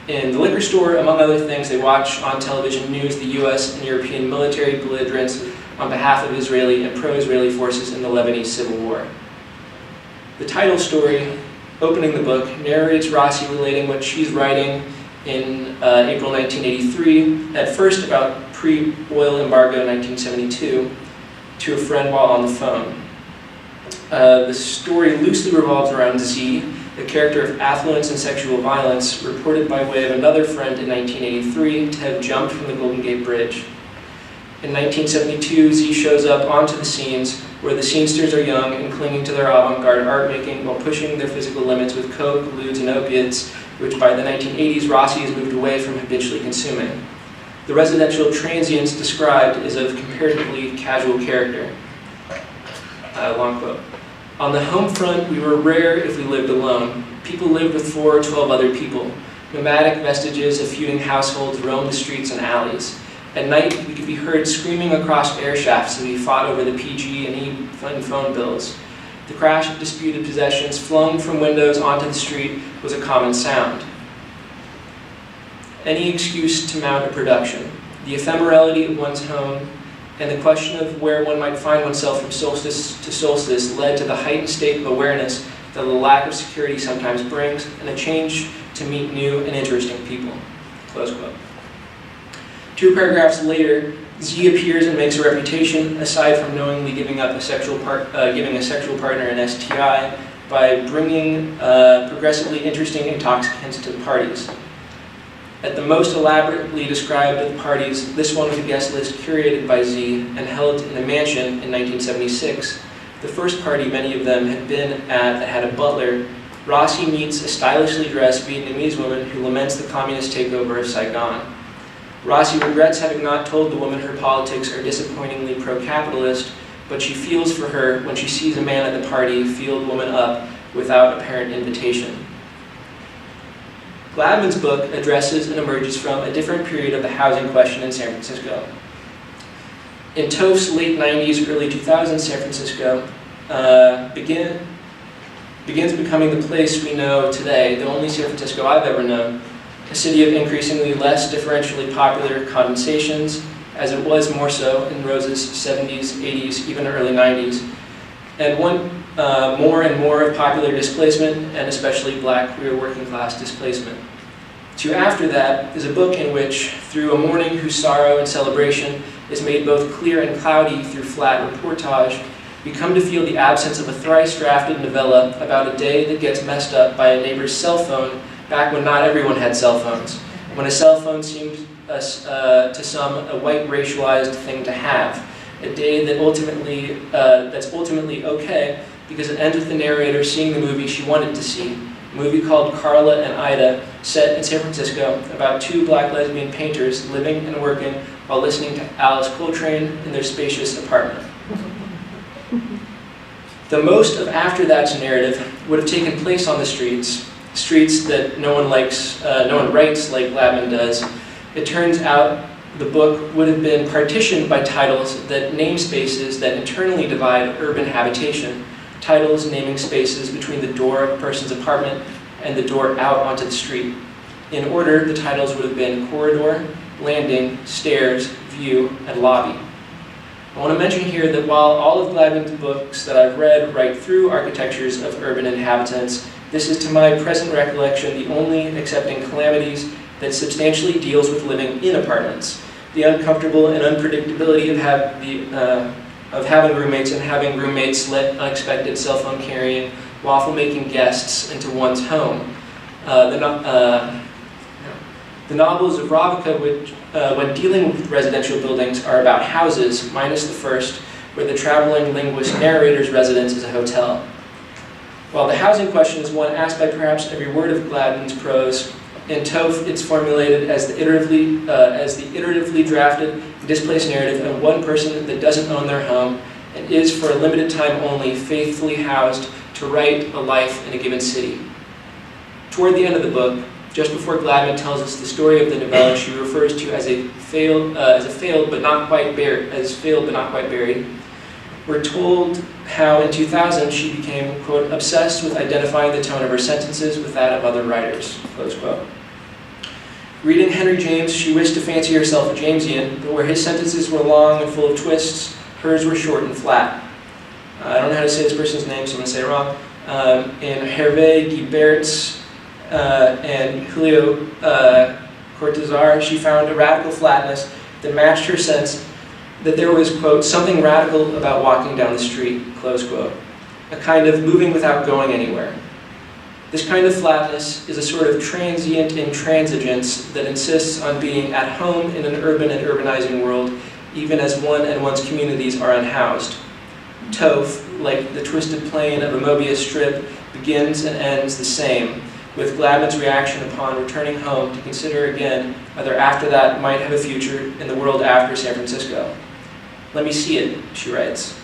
In the liquor store, among other things, they watch on television news the US and European military belligerence on behalf of Israeli and pro-Israeli forces in the Lebanese Civil War. The title story, opening the book, narrates Rossi relating what she's writing in April 1983, at first about pre-oil embargo in 1972 to a friend while on the phone. The story loosely revolves around Z, a character of affluence and sexual violence, reported by way of another friend in 1983 to have jumped from the Golden Gate Bridge. In 1972, Z shows up onto the scenes where the scenesters are young and clinging to their avant-garde art making while pushing their physical limits with coke, lewds, and opiates, which by the 1980s Rossi has moved away from habitually consuming. The residential transience described is of comparatively casual character. Long quote. On the home front, we were rare if we lived alone. People lived with 4 or 12 other people. Nomadic vestiges of feuding households roamed the streets and alleys. At night, we could be heard screaming across air shafts as we fought over the PG&E phone bills. The crash of disputed possessions flung from windows onto the street was a common sound. Any excuse to mount a production, the ephemerality of one's home, and the question of where one might find oneself from solstice to solstice led to the heightened state of awareness that the lack of security sometimes brings, and a change to meet new and interesting people. Close quote. 2 paragraphs later, Z appears and makes a reputation, aside from knowingly giving a sexual partner an STI, by bringing progressively interesting intoxicants to the parties. At the most elaborately described of the parties, this one was a guest list curated by Z and held in a mansion in 1976. The first party many of them had been at that had a butler. Rossi meets a stylishly dressed Vietnamese woman who laments the communist takeover of Saigon. Rossi regrets having not told the woman her politics are disappointingly pro-capitalist, but she feels for her when she sees a man at the party feel the woman up without apparent invitation. Gladman's book addresses and emerges from a different period of the housing question in San Francisco. In Toph's late 90s, early 2000s San Francisco begins becoming the place we know today, the only San Francisco I've ever known, a city of increasingly less differentially popular condensations, as it was more so in Rose's 70s, 80s, even early 90s, and more and more of popular displacement, and especially black queer working class displacement. To after that is a book in which, through a morning whose sorrow and celebration is made both clear and cloudy through flat reportage, we come to feel the absence of a thrice-drafted novella about a day that gets messed up by a neighbor's cell phone back when not everyone had cell phones, when a cell phone seemed to some a white racialized thing to have, a day that that's ultimately okay because it ends with the narrator seeing the movie she wanted to see, a movie called Carla and Ida, set in San Francisco about 2 black lesbian painters living and working while listening to Alice Coltrane in their spacious apartment. The most of after that's narrative would have taken place on the streets that no one writes like Gladman does. It turns out the book would have been partitioned by titles that name spaces that internally divide urban habitation, titles naming spaces between the door of a person's apartment and the door out onto the street. In order, the titles would have been corridor, landing, stairs, view, and lobby. I want to mention here that while all of Gladman's books that I've read write through architectures of urban inhabitants, this is to my present recollection the only accepting calamities that substantially deals with living in apartments, the uncomfortable and unpredictability of having roommates and having roommates let unexpected cell phone carrying, waffle-making guests into one's home. The novels of Ravica, which, when dealing with residential buildings, are about houses, minus the first, where the traveling linguist narrator's residence is a hotel. While the housing question is one asked by perhaps every word of Gladman's prose, in Toph it's formulated as the iteratively drafted, displaced narrative of one person that doesn't own their home and is, for a limited time only, faithfully housed to write a life in a given city. Toward the end of the book, just before Gladman tells us the story of the novella she refers to as failed but not quite buried, we're told how in 2000 she became, quote, obsessed with identifying the tone of her sentences with that of other writers, close quote. Reading Henry James, she wished to fancy herself a Jamesian, but where his sentences were long and full of twists, hers were short and flat. I don't know how to say this person's name, so I'm going to say it wrong. In Hervé Guibert's and Julio Cortázar, she found a radical flatness that matched her sense that there was, quote, something radical about walking down the street, close quote, a kind of moving without going anywhere. This kind of flatness is a sort of transient intransigence that insists on being at home in an urban and urbanizing world, even as one and one's communities are unhoused. Toph, like the twisted plane of a Mobius strip, begins and ends the same, with Gladman's reaction upon returning home to consider again whether after that might have a future in the world after San Francisco. Let me see it, she writes.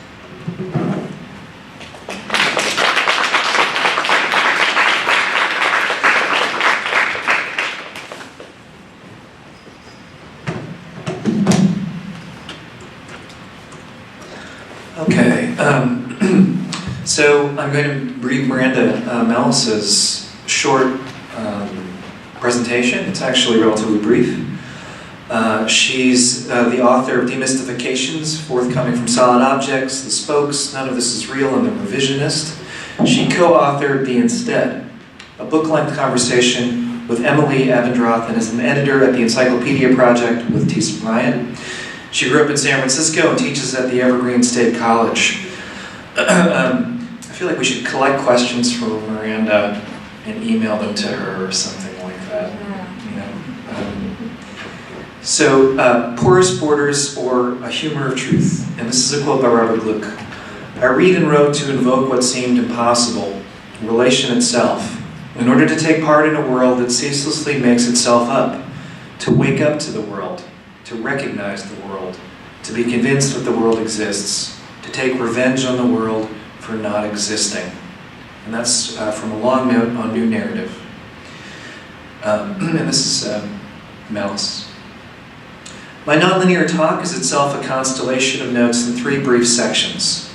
Okay, so I'm going to read Miranda Mellis's short presentation. It's actually relatively brief. She's the author of Demystifications, forthcoming from Solid Objects, The Spokes, None of This is Real, and The Revisionist. She co-authored The Instead, a book-length conversation with Emily Abendroth, and is an editor at the Encyclopedia Project with Tisa Bryant. She grew up in San Francisco and teaches at the Evergreen State College. I feel like we should collect questions from Miranda and email them to her or something like that. You know? Porous Borders, or A Humor of Truth. And this is a quote by Robert Gluck. I read and wrote to invoke what seemed impossible, relation itself, in order to take part in a world that ceaselessly makes itself up, to wake up to the world, to recognize the world, to be convinced that the world exists, to take revenge on the world for not existing. And that's from a long note on New Narrative. And this is Mellis. My nonlinear talk is itself a constellation of notes in 3 brief sections.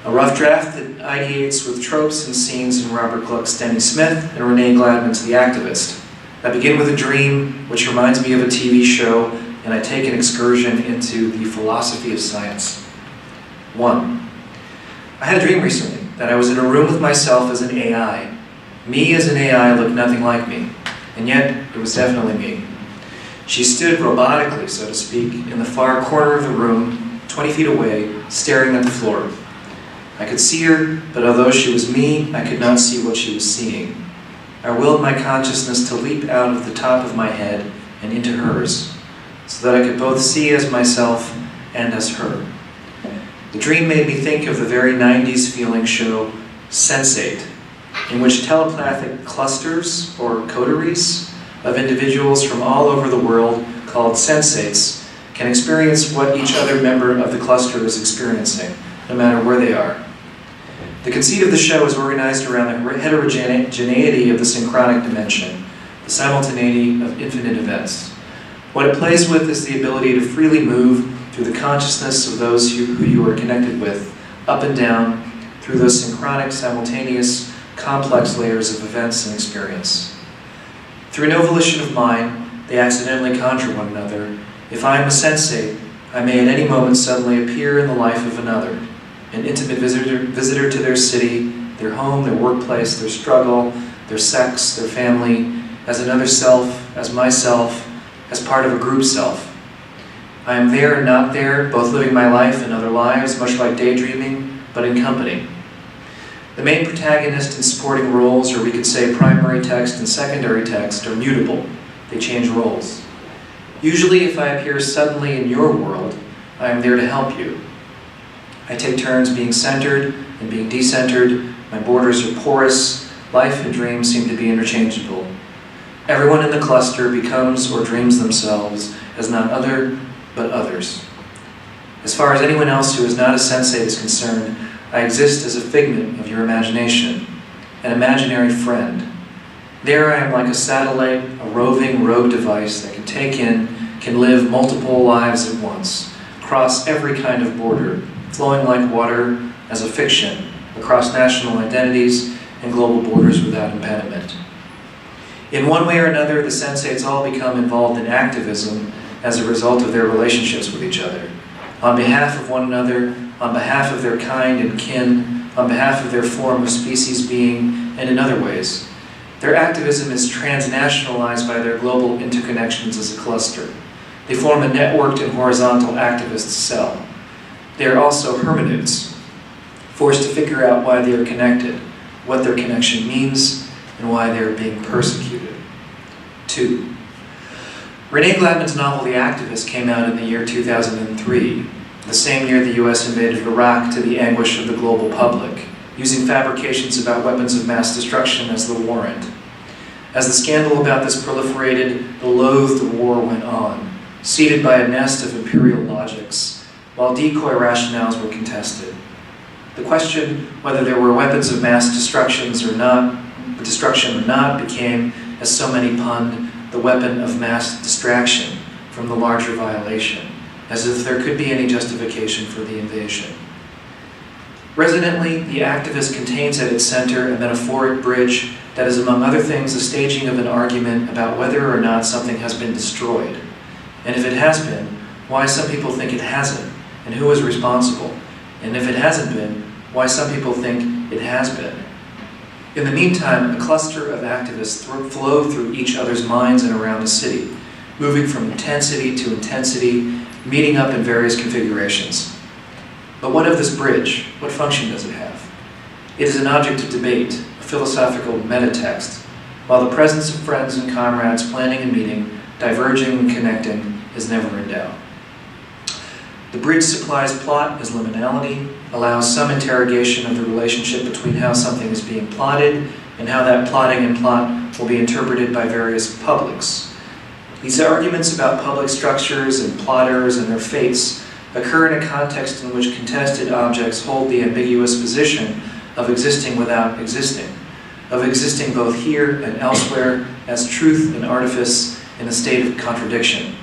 A rough draft that ideates with tropes and scenes in Robert Gluck's Denny Smith and Renee Gladman's The Activist. I begin with a dream, which reminds me of a TV show, and I take an excursion into the philosophy of science. 1. I had a dream recently that I was in a room with myself as an AI. Me as an AI looked nothing like me, and yet it was definitely me. She stood robotically, so to speak, in the far corner of the room, 20 feet away, staring at the floor. I could see her, but although she was me, I could not see what she was seeing. I willed my consciousness to leap out of the top of my head and into hers, so that I could both see as myself and as her. The dream made me think of the very 90s feeling show Sense8, in which telepathic clusters, or coteries, of individuals from all over the world, called sensates, can experience what each other member of the cluster is experiencing, no matter where they are. The conceit of the show is organized around the heterogeneity of the synchronic dimension, the simultaneity of infinite events. What it plays with is the ability to freely move through the consciousness of those who you are connected with, up and down, through those synchronic, simultaneous, complex layers of events and experience. Through no volition of mine, they accidentally conjure one another. If I am a sensate, I may at any moment suddenly appear in the life of another, an intimate visitor to their city, their home, their workplace, their struggle, their sex, their family, as another self, as myself, as part of a group self. I am there and not there, both living my life and other lives, much like daydreaming, but in company. The main protagonist and supporting roles, or we could say primary text and secondary text, are mutable. They change roles. Usually, if I appear suddenly in your world, I am there to help you. I take turns being centered and being decentered. My borders are porous. Life and dreams seem to be interchangeable. Everyone in the cluster becomes or dreams themselves as not other, but others. As far as anyone else who is not a sensate is concerned, I exist as a figment of your imagination, an imaginary friend. There I am like a satellite, a roving rogue device that can live multiple lives at once, cross every kind of border, flowing like water as a fiction, across national identities and global borders without impediment. In one way or another, the sensates all become involved in activism as a result of their relationships with each other, on behalf of one another, on behalf of their kind and kin, on behalf of their form of species being, and in other ways. Their activism is transnationalized by their global interconnections as a cluster. They form a networked and horizontal activist cell. They are also hermeneutes, forced to figure out why they are connected, what their connection means, and why they are being persecuted. 2. Renee Gladman's novel The Activist came out in the year 2003, the same year the US invaded Iraq, to the anguish of the global public, using fabrications about weapons of mass destruction as the warrant. As the scandal about this proliferated, the loathed war went on, seated by a nest of imperial logics, while decoy rationales were contested. The question whether there were weapons of mass destruction or not became, as so many punned, the weapon of mass distraction from the larger violation, as if there could be any justification for the invasion. Resonantly, The Activist contains at its center a metaphoric bridge that is, among other things, the staging of an argument about whether or not something has been destroyed. And if it has been, why some people think it hasn't, and who is responsible? And if it hasn't been, why some people think it has been. In the meantime, a cluster of activists flow through each other's minds and around the city, moving from intensity to intensity, meeting up in various configurations. But what of this bridge? What function does it have? It is an object of debate, a philosophical metatext, while the presence of friends and comrades planning and meeting, diverging and connecting, is never in doubt. The bridge supplies plot as liminality, allows some interrogation of the relationship between how something is being plotted and how that plotting and plot will be interpreted by various publics. These arguments about public structures and plotters and their fates occur in a context in which contested objects hold the ambiguous position of existing without existing, of existing both here and elsewhere as truth and artifice in a state of contradiction.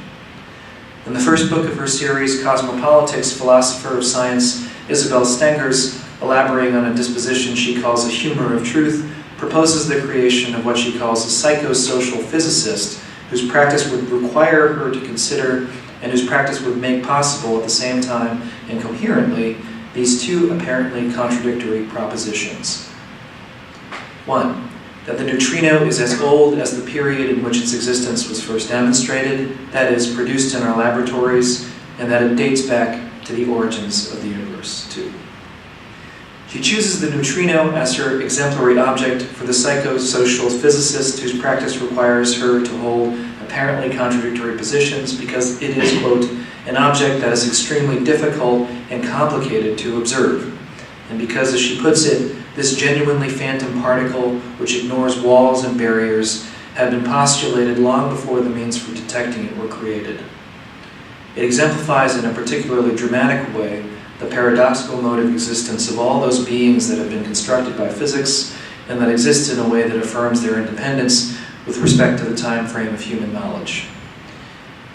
In the first book of her series, Cosmopolitics, philosopher of science Isabel Stengers, elaborating on a disposition she calls a humor of truth, proposes the creation of what she calls a psychosocial physicist, whose practice would require her to consider and whose practice would make possible at the same time and coherently these two apparently contradictory propositions. 1. That the neutrino is as old as the period in which its existence was first demonstrated, that is, produced in our laboratories, and that it dates back to the origins of the universe, 2. She chooses the neutrino as her exemplary object for the psychosocial physicist whose practice requires her to hold apparently contradictory positions because it is, quote, an object that is extremely difficult and complicated to observe, and because, as she puts it, this genuinely phantom particle, which ignores walls and barriers, had been postulated long before the means for detecting it were created. It exemplifies in a particularly dramatic way the paradoxical mode of existence of all those beings that have been constructed by physics and that exist in a way that affirms their independence with respect to the time frame of human knowledge.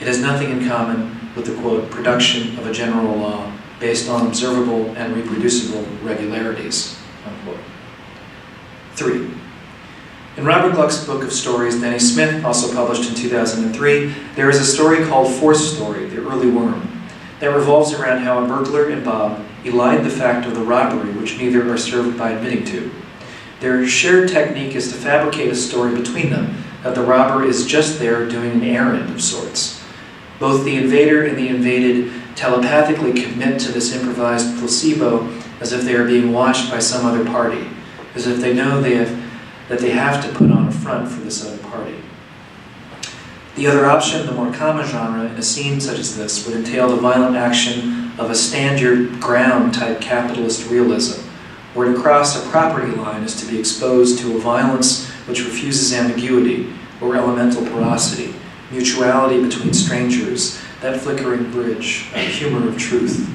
It has nothing in common with the, quote, production of a general law based on observable and reproducible regularities, unquote. 3. In Robert Gluck's book of stories, Denny Smith, also published in 2003, there is a story called Force Story, The Early Worm, that revolves around how a burglar and Bob elide the fact of the robbery which neither are served by admitting to. Their shared technique is to fabricate a story between them, that the robber is just there doing an errand of sorts. Both the invader and the invaded telepathically commit to this improvised placebo as if they are being watched by some other party, as if they know that they have to put on a front for this other party. The other option, the more common genre, in a scene such as this, would entail the violent action of a stand your ground type capitalist realism, where to cross a property line is to be exposed to a violence which refuses ambiguity or elemental porosity, mutuality between strangers, that flickering bridge, a humor of truth.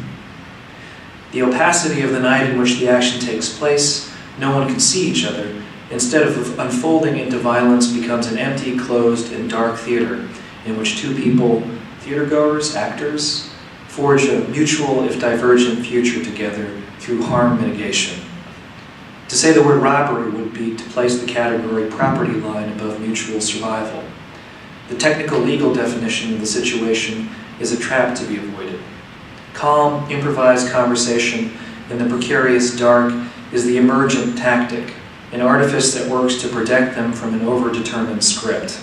The opacity of the night in which the action takes place, no one can see each other, instead of unfolding into violence becomes an empty, closed, and dark theater in which two people, theatergoers, actors, forge a mutual, if divergent, future together through harm mitigation. To say the word robbery would be to place the category property line above mutual survival. The technical legal definition of the situation is a trap to be avoided. Calm, improvised conversation in the precarious dark is the emergent tactic, an artifice that works to protect them from an overdetermined script.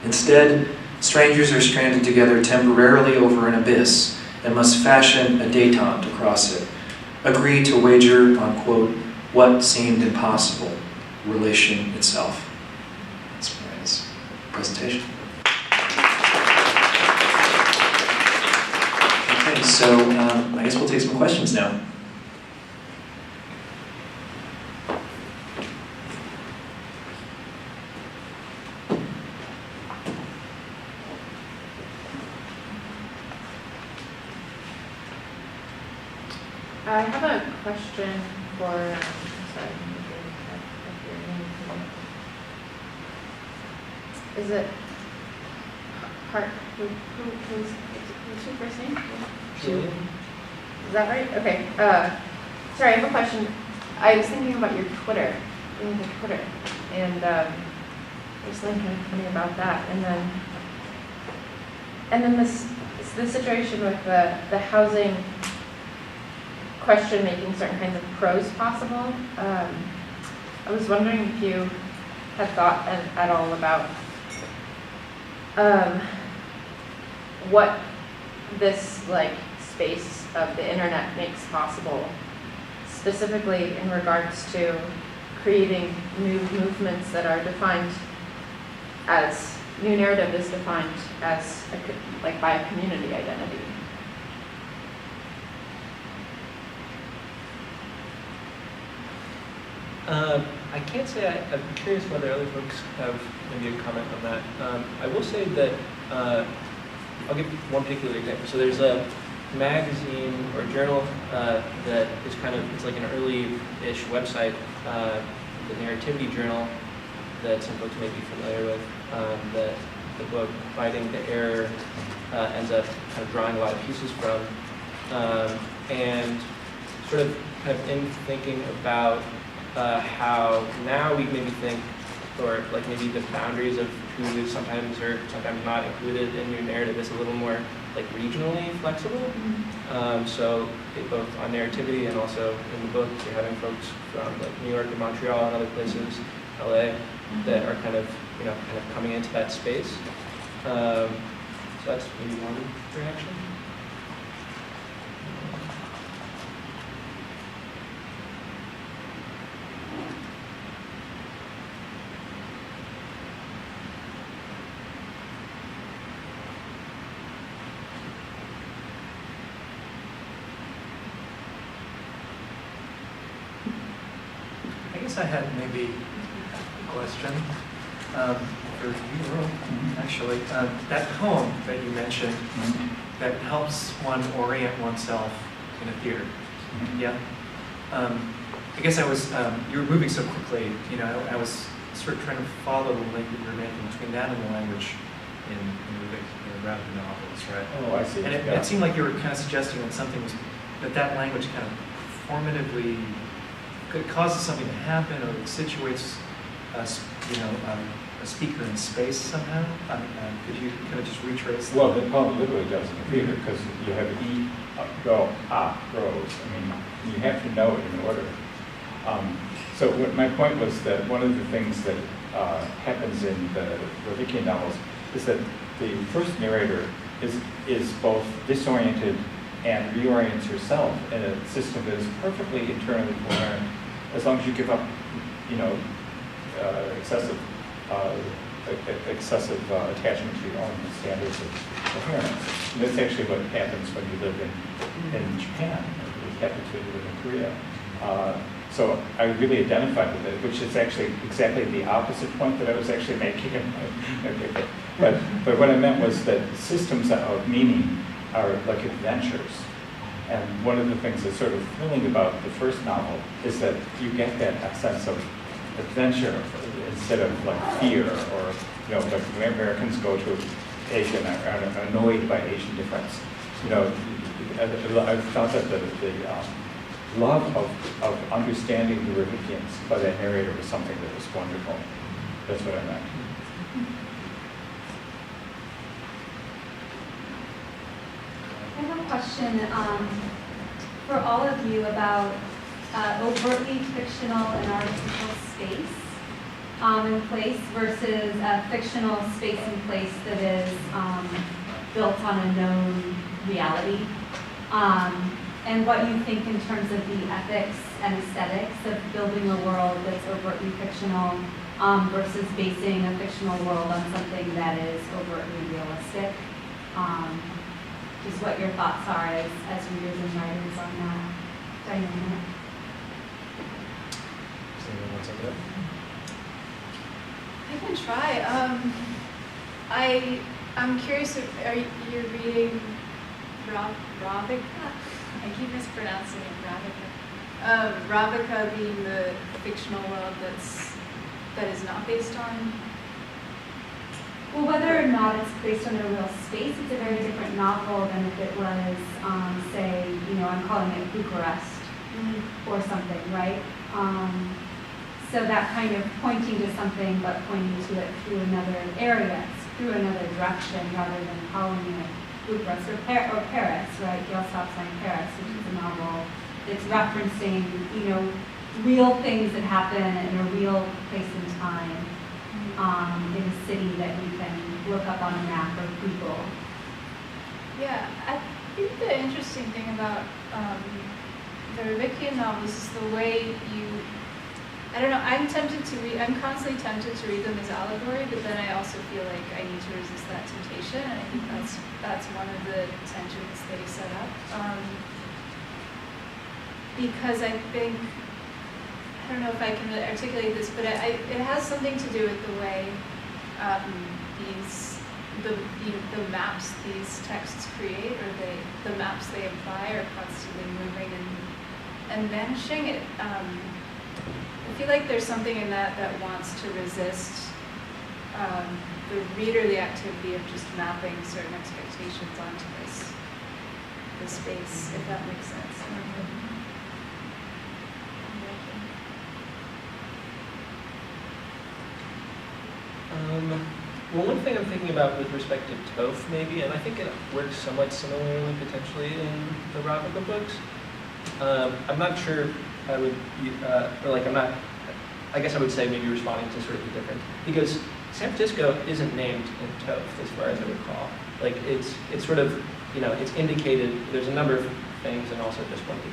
Instead, Strangers are stranded together temporarily over an abyss and must fashion a détente to cross it. Agree to wager on, quote, what seemed impossible, relation itself. That's Miranda's presentation. Okay, so I guess we'll take some questions now. I have a question for, sorry, your name. Is it who's your first name? Julian? Is that right? Okay. Sorry, I have a question. I was thinking about your Twitter, and there's something kind of funny about that. And then this situation with the housing question making certain kinds of prose possible. I was wondering if you had thought at all about what this space of the internet makes possible, specifically in regards to creating new movements that are defined as, new narrative is defined as by a community identity. I can't say. I'm curious whether other folks have maybe a comment on that. I will say that I'll give one particular example. So there's a magazine or journal that is it's like an early-ish website, the Narrativity Journal, that some folks may be familiar with. That the book Fighting the Error ends up kind of drawing a lot of pieces from, and sort of in thinking about how now we maybe think, or maybe the boundaries of who is sometimes or sometimes not included in your narrative is a little more regionally flexible. So both on narrativity and also in the book, you're having folks from New York and Montreal and other places, LA, that are kind of coming into that space. So that's maybe one reaction. I had maybe a question for you, Earl, actually. That poem that you mentioned that helps one orient oneself in a theater. Yeah. I guess you were moving so quickly, I was sort of trying to follow the link that you were making between that and the language in the graphic novels, right? Oh, I see. And it seemed like you were kind of suggesting that something was, that language kind of formatively causes something to happen, or it situates a speaker in space somehow. Could you kind of just retrace that? Well, the poem literally does in the theater, because you have E, go, grows. I mean, you have to know it in order. So my point was that one of the things that happens in the Ravickian novels is that the first narrator is both disoriented and reorients herself in a system that is perfectly internally coherent, as long as you give up, excessive attachment to your own standards of coherence. And that's actually what happens when you live in Japan. It happens when you live in Korea. So I really identified with it, which is actually exactly the opposite point that I was actually making. But what I meant was that systems of meaning are like adventures. And one of the things that's sort of thrilling about the first novel is that you get that sense of adventure instead of fear, or when Americans go to Asia and are annoyed by Asian difference. I thought that the love of understanding the Ravickians by that narrator was something that was wonderful. That's what I meant. I have a question for all of you about overtly fictional and artificial space. in place versus a fictional space in place that is built on a known reality. And what you think in terms of the ethics and aesthetics of building a world that's overtly fictional versus basing a fictional world on something that is overtly realistic. Just what your thoughts are as readers and writers on that dynamic. Does anyone want to take it up? I can try. I'm curious, are you reading Ravika? I keep mispronouncing it, Ravika. Ravika being the fictional world that is not based on. Well, whether or not it's based on a real space, it's a very different novel than if it was, say, I'm calling it Bucharest or something, right? So that kind of pointing to something, but pointing to it through another area, through another direction, rather than calling it Bucharest or Paris, right? Gail Stop Sign Paris, which is a novel that's referencing, real things that happen in a real place and time in a city that you can look up on a map or Google. Yeah, I think the interesting thing about the Ravikian novels is the way I don't know, I'm constantly tempted to read them as allegory, but then I also feel like I need to resist that temptation, and I think that's one of the tensions they set up. Because I think, I don't know if I can really articulate this, but it has something to do with the way the maps these texts create, or the maps they imply, are constantly moving and vanishing. I feel like there's something in that wants to resist the reader the activity of just mapping certain expectations onto this space, if that makes sense. Well, one thing I'm thinking about with respect to Toph, maybe, and I think it works somewhat similarly potentially in the Ravika books. I'm not sure I would, I guess I would say maybe responding to sort of the different, because San Francisco isn't named in Toph as far as I recall. Like it's sort of, it's indicated, there's a number of things, and also just when you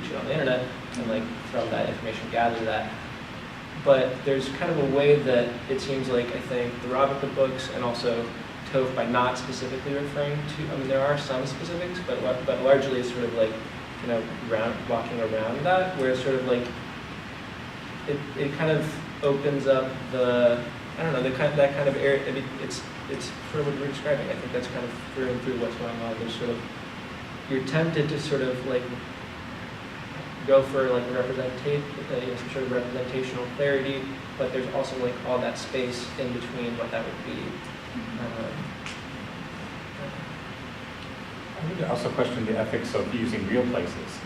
reach it on the internet and from that information gather that. But there's kind of a way that it seems like, I think, the Ravika books and also Toph, by not specifically referring to, there are some specifics, but largely it's sort of walking around that, where it's sort of it kind of opens up that kind of area. I mean, it's sort of what you're describing. I think that's kind of through and through what's going on. There's sort of, you're tempted to sort of go for some sort of representational clarity, but there's also all that space in between what that would be. I would also question the ethics of using real places.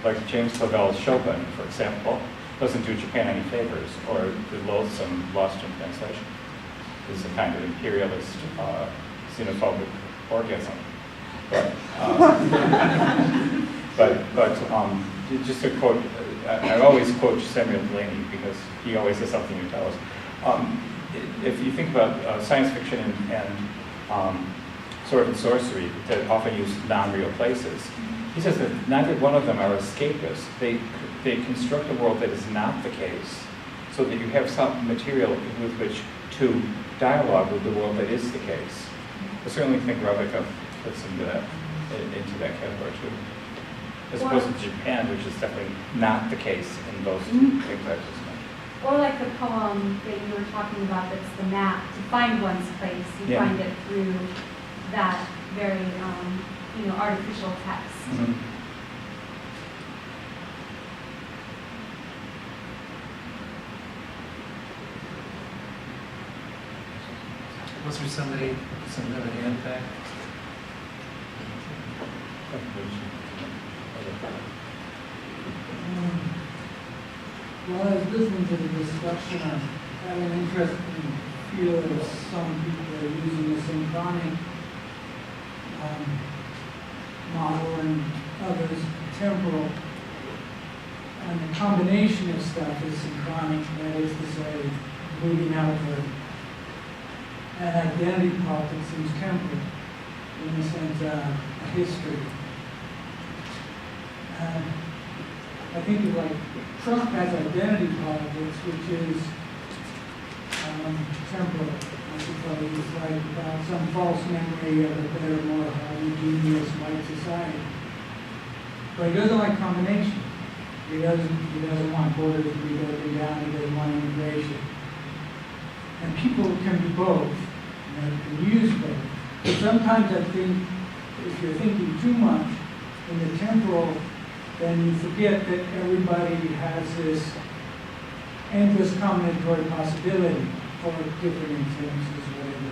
Like James Clavell's Chopin, for example, doesn't do Japan any favors, or the loathsome Lost in Translation is a kind of imperialist, xenophobic orgasm. But just to quote, I always quote Samuel Delany because he always has something to tell us. If you think about science fiction and sword and sorcery that often use non-real places, he says that neither one of them are escapists. They construct a world that is not the case, so that you have some material with which to dialogue with the world that is the case. I certainly think Ravika fits into that category too. As opposed to Japan, which is definitely not the case in those two things I just mentioned. Or like the poem that you were talking about, that's the map. To find one's place, you find it through that very, artificial text. Mm-hmm. Was there somebody with a hand back? While I was listening to the discussion, I had an interesting feel that some people are using the synchronic model and others temporal. And the combination of stuff is synchronic, that is to say, moving out of an identity politics seems temporary, in a sense, a history. I think of like Trump has identity politics, which is temporal. I suppose it's like about some false memory of a better, more homogeneous white society. But he doesn't like combination. He doesn't want borders to be broken down. He doesn't want immigration. And people can be both. And they can use both. But sometimes I think if you're thinking too much in the temporal, then you forget that everybody has this endless combinatory possibility for different influences, whatever.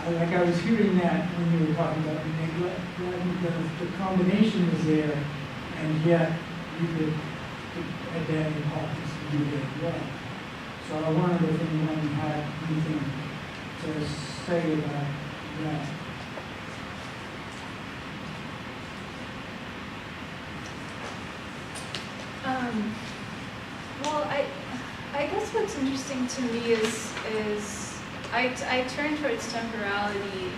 And I was hearing that when you were talking about Renee Gladman, the combination was there, and yet you could identity politics and do that as well. So I wondered if anyone had anything to say about that. Well, I guess what's interesting to me is I turn towards temporality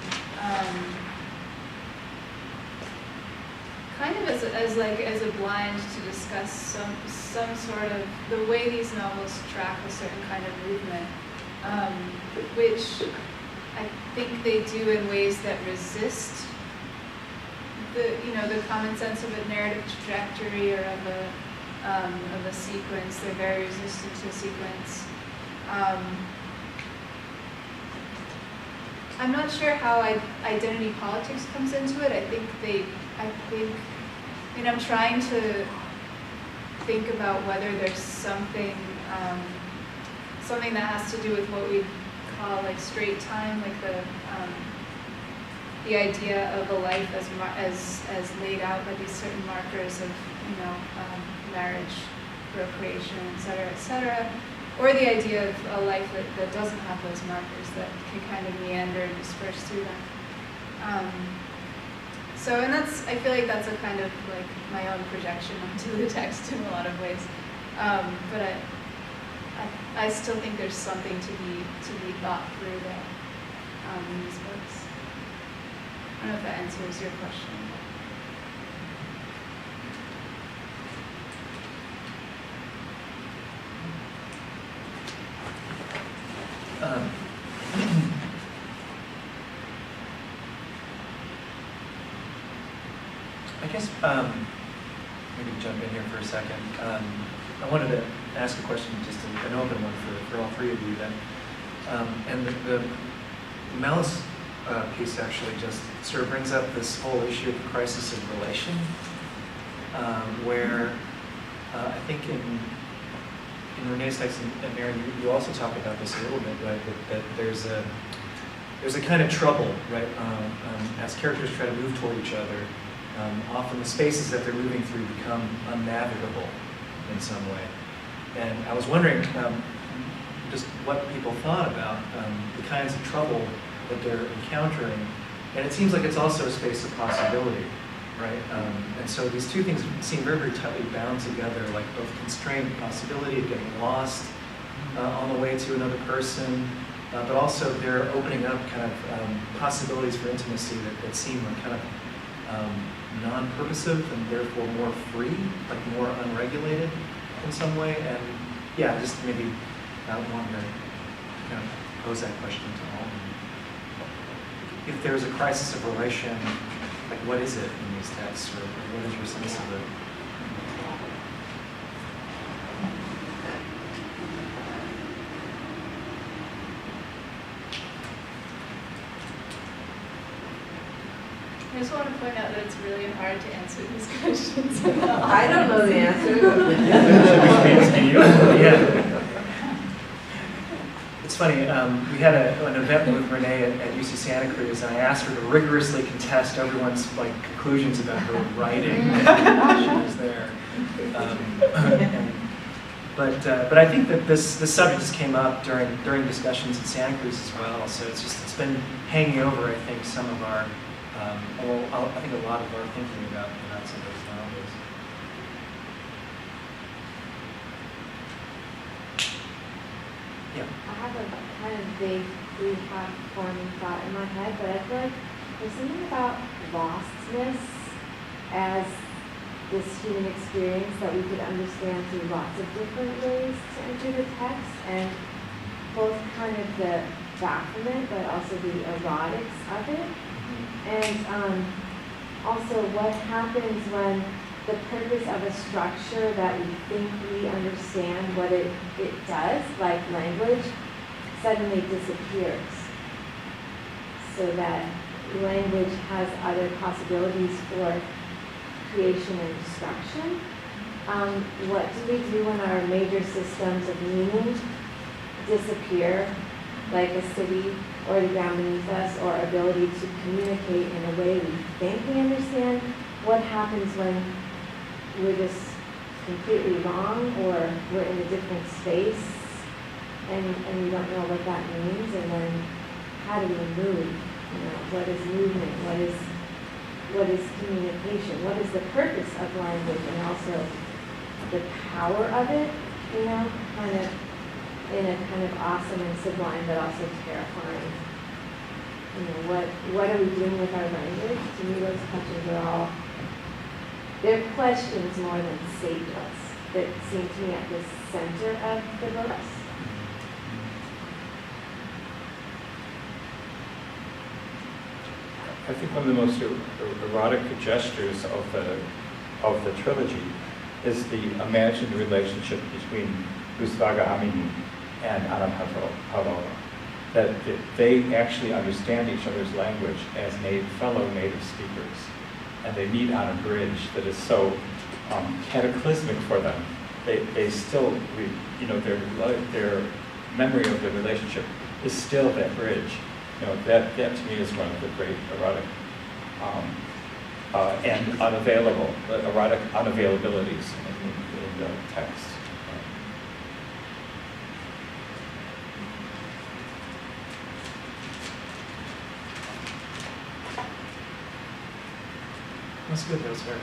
kind of as a blind to discuss some sort of the way these novels track a certain kind of movement, which I think they do in ways that resist the common sense of a narrative trajectory or of a sequence. They're very resistant to a sequence. I'm not sure how identity politics comes into it. I'm trying to think about whether there's something that has to do with what we call like straight time, like the idea of a life as laid out by these certain markers of marriage, procreation, et cetera, or the idea of a life that doesn't have those markers, that can kind of meander and disperse through them. And I feel like that's a kind of like my own projection onto the text in a lot of ways. But I still think there's something to be thought through there in these books. I don't know if that answers your question. I guess maybe jump in here for a second. I wanted to ask a question, just an open one for all three of you then. And the Mellis piece actually just sort of brings up this whole issue of the crisis of relation, where I think in Renee's text and Mary, you also talk about this a little bit, right? That there's a kind of trouble, right? As characters try to move toward each other, often the spaces that they're moving through become unnavigable in some way. And I was wondering just what people thought about the kinds of trouble that they're encountering. And it seems like it's also a space of possibility, right? And so these two things seem very, very tightly bound together, like both constraint, possibility of getting lost on the way to another person, but also they're opening up kind of possibilities for intimacy that seem like kind of non-purposive and therefore more free, like more unregulated in some way. And yeah, just maybe I wanted to kind of pose that question to all of you. If there's a crisis of relation, like what is it in these texts, or what is your sense of it? I just want to point out that it's really hard to answer these questions. I don't know the answer. Yeah. It's funny, we had an event with Renee at UC Santa Cruz, and I asked her to rigorously contest everyone's conclusions about her writing. She was there. But I think that this subject just came up during discussions at Santa Cruz as well. So it's been hanging over, I think, some of our I think a lot of our thinking about some of those novels. kind of vaguely have forming thought in my head, but I feel like there's something about lostness as this human experience that we could understand through lots of different ways to enter the text, and both kind of the bafflement, but also the erotics of it. And also what happens when the purpose of a structure that we think we understand what it does, like language, suddenly disappears. So that language has other possibilities for creation and destruction. What do we do when our major systems of meaning disappear, like a city or the ground beneath us, or ability to communicate in a way we think we understand? What happens when we're just completely wrong, or we're in a different space and we don't know what that means? And then how do we move? You know, what is movement? What is communication? What is the purpose of language, and also the power of it? You know, kind of in a kind of awesome and sublime, but also terrifying. You know, what are we doing with our language? To me, those questions are all, they're questions more than statements that seem to me at the center of the books. I think one of the most erotic gestures of the trilogy is the imagined relationship between Usvaga Amini and Anam. That they actually understand each other's language as fellow native speakers, and they meet on a bridge that is so cataclysmic for them. They still, their memory of the relationship is still that bridge. You know, that to me is one of the great erotic and erotic unavailabilities in the text. That's good, that was very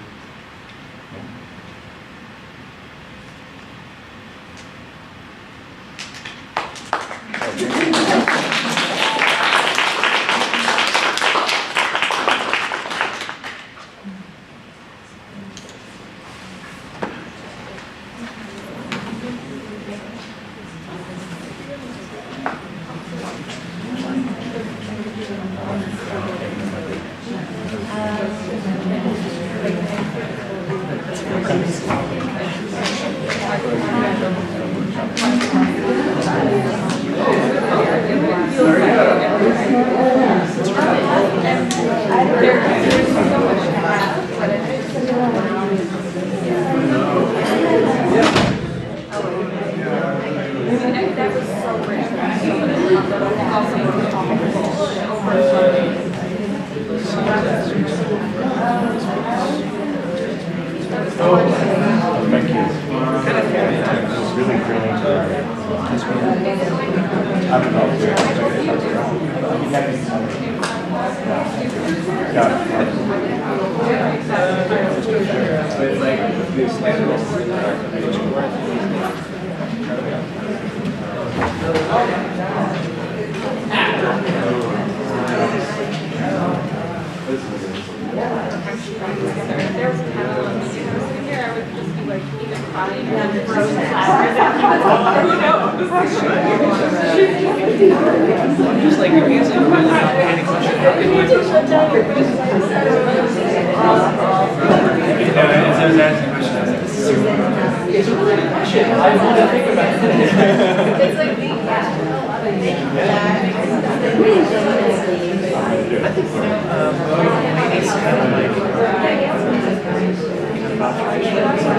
just like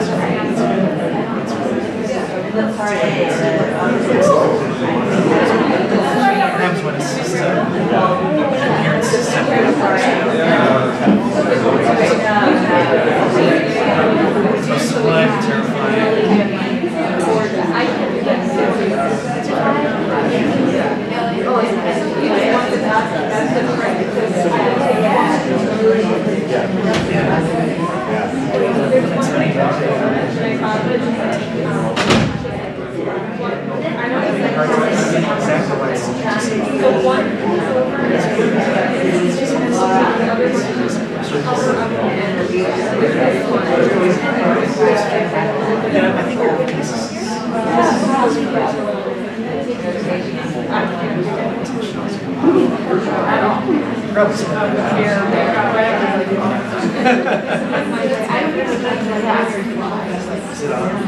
your hands in really not paying attention. Sometimes when it's just appearance is separate. So sublime, terrifying. Exactly what it's Probably Is it on?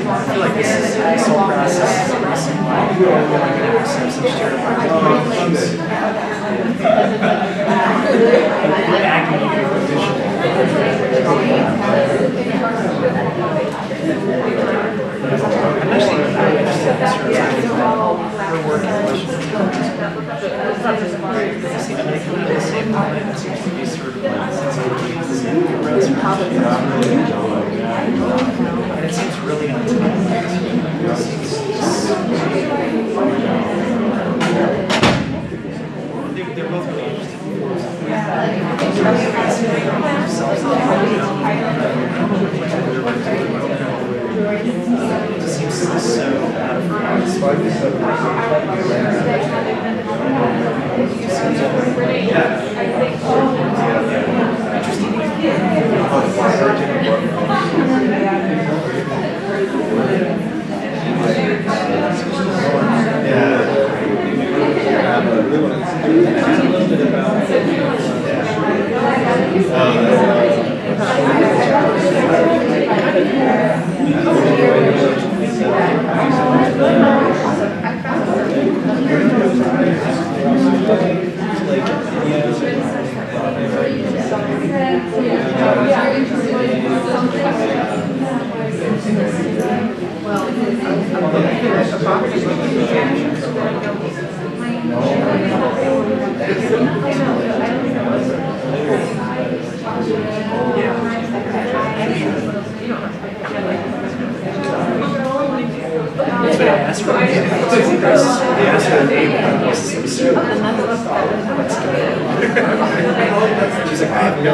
I feel like this whole process is recent. I'm going to have some and it seems really on time. They're both really It seems so out of She's like, I have no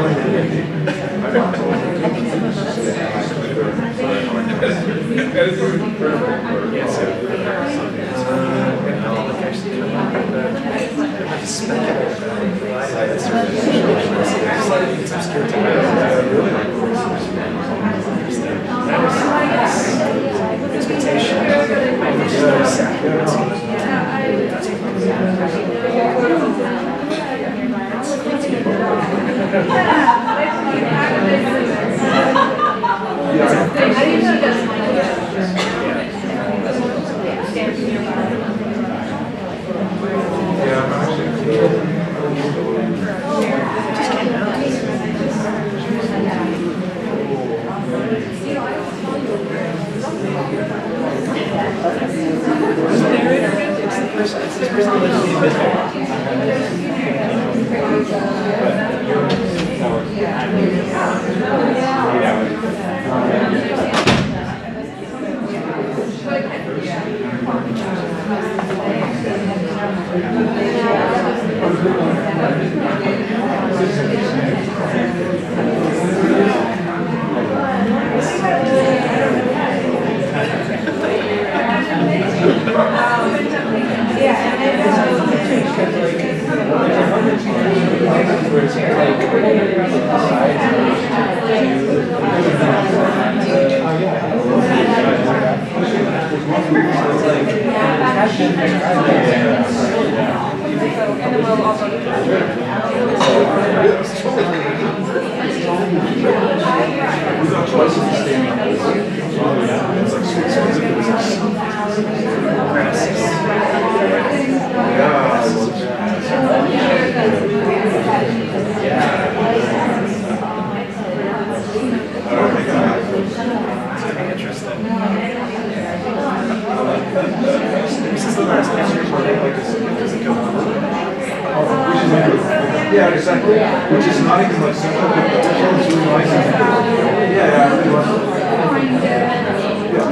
Yeah, exactly. Which is not even much simpler, but it's really nice. Yeah, really well. Yeah.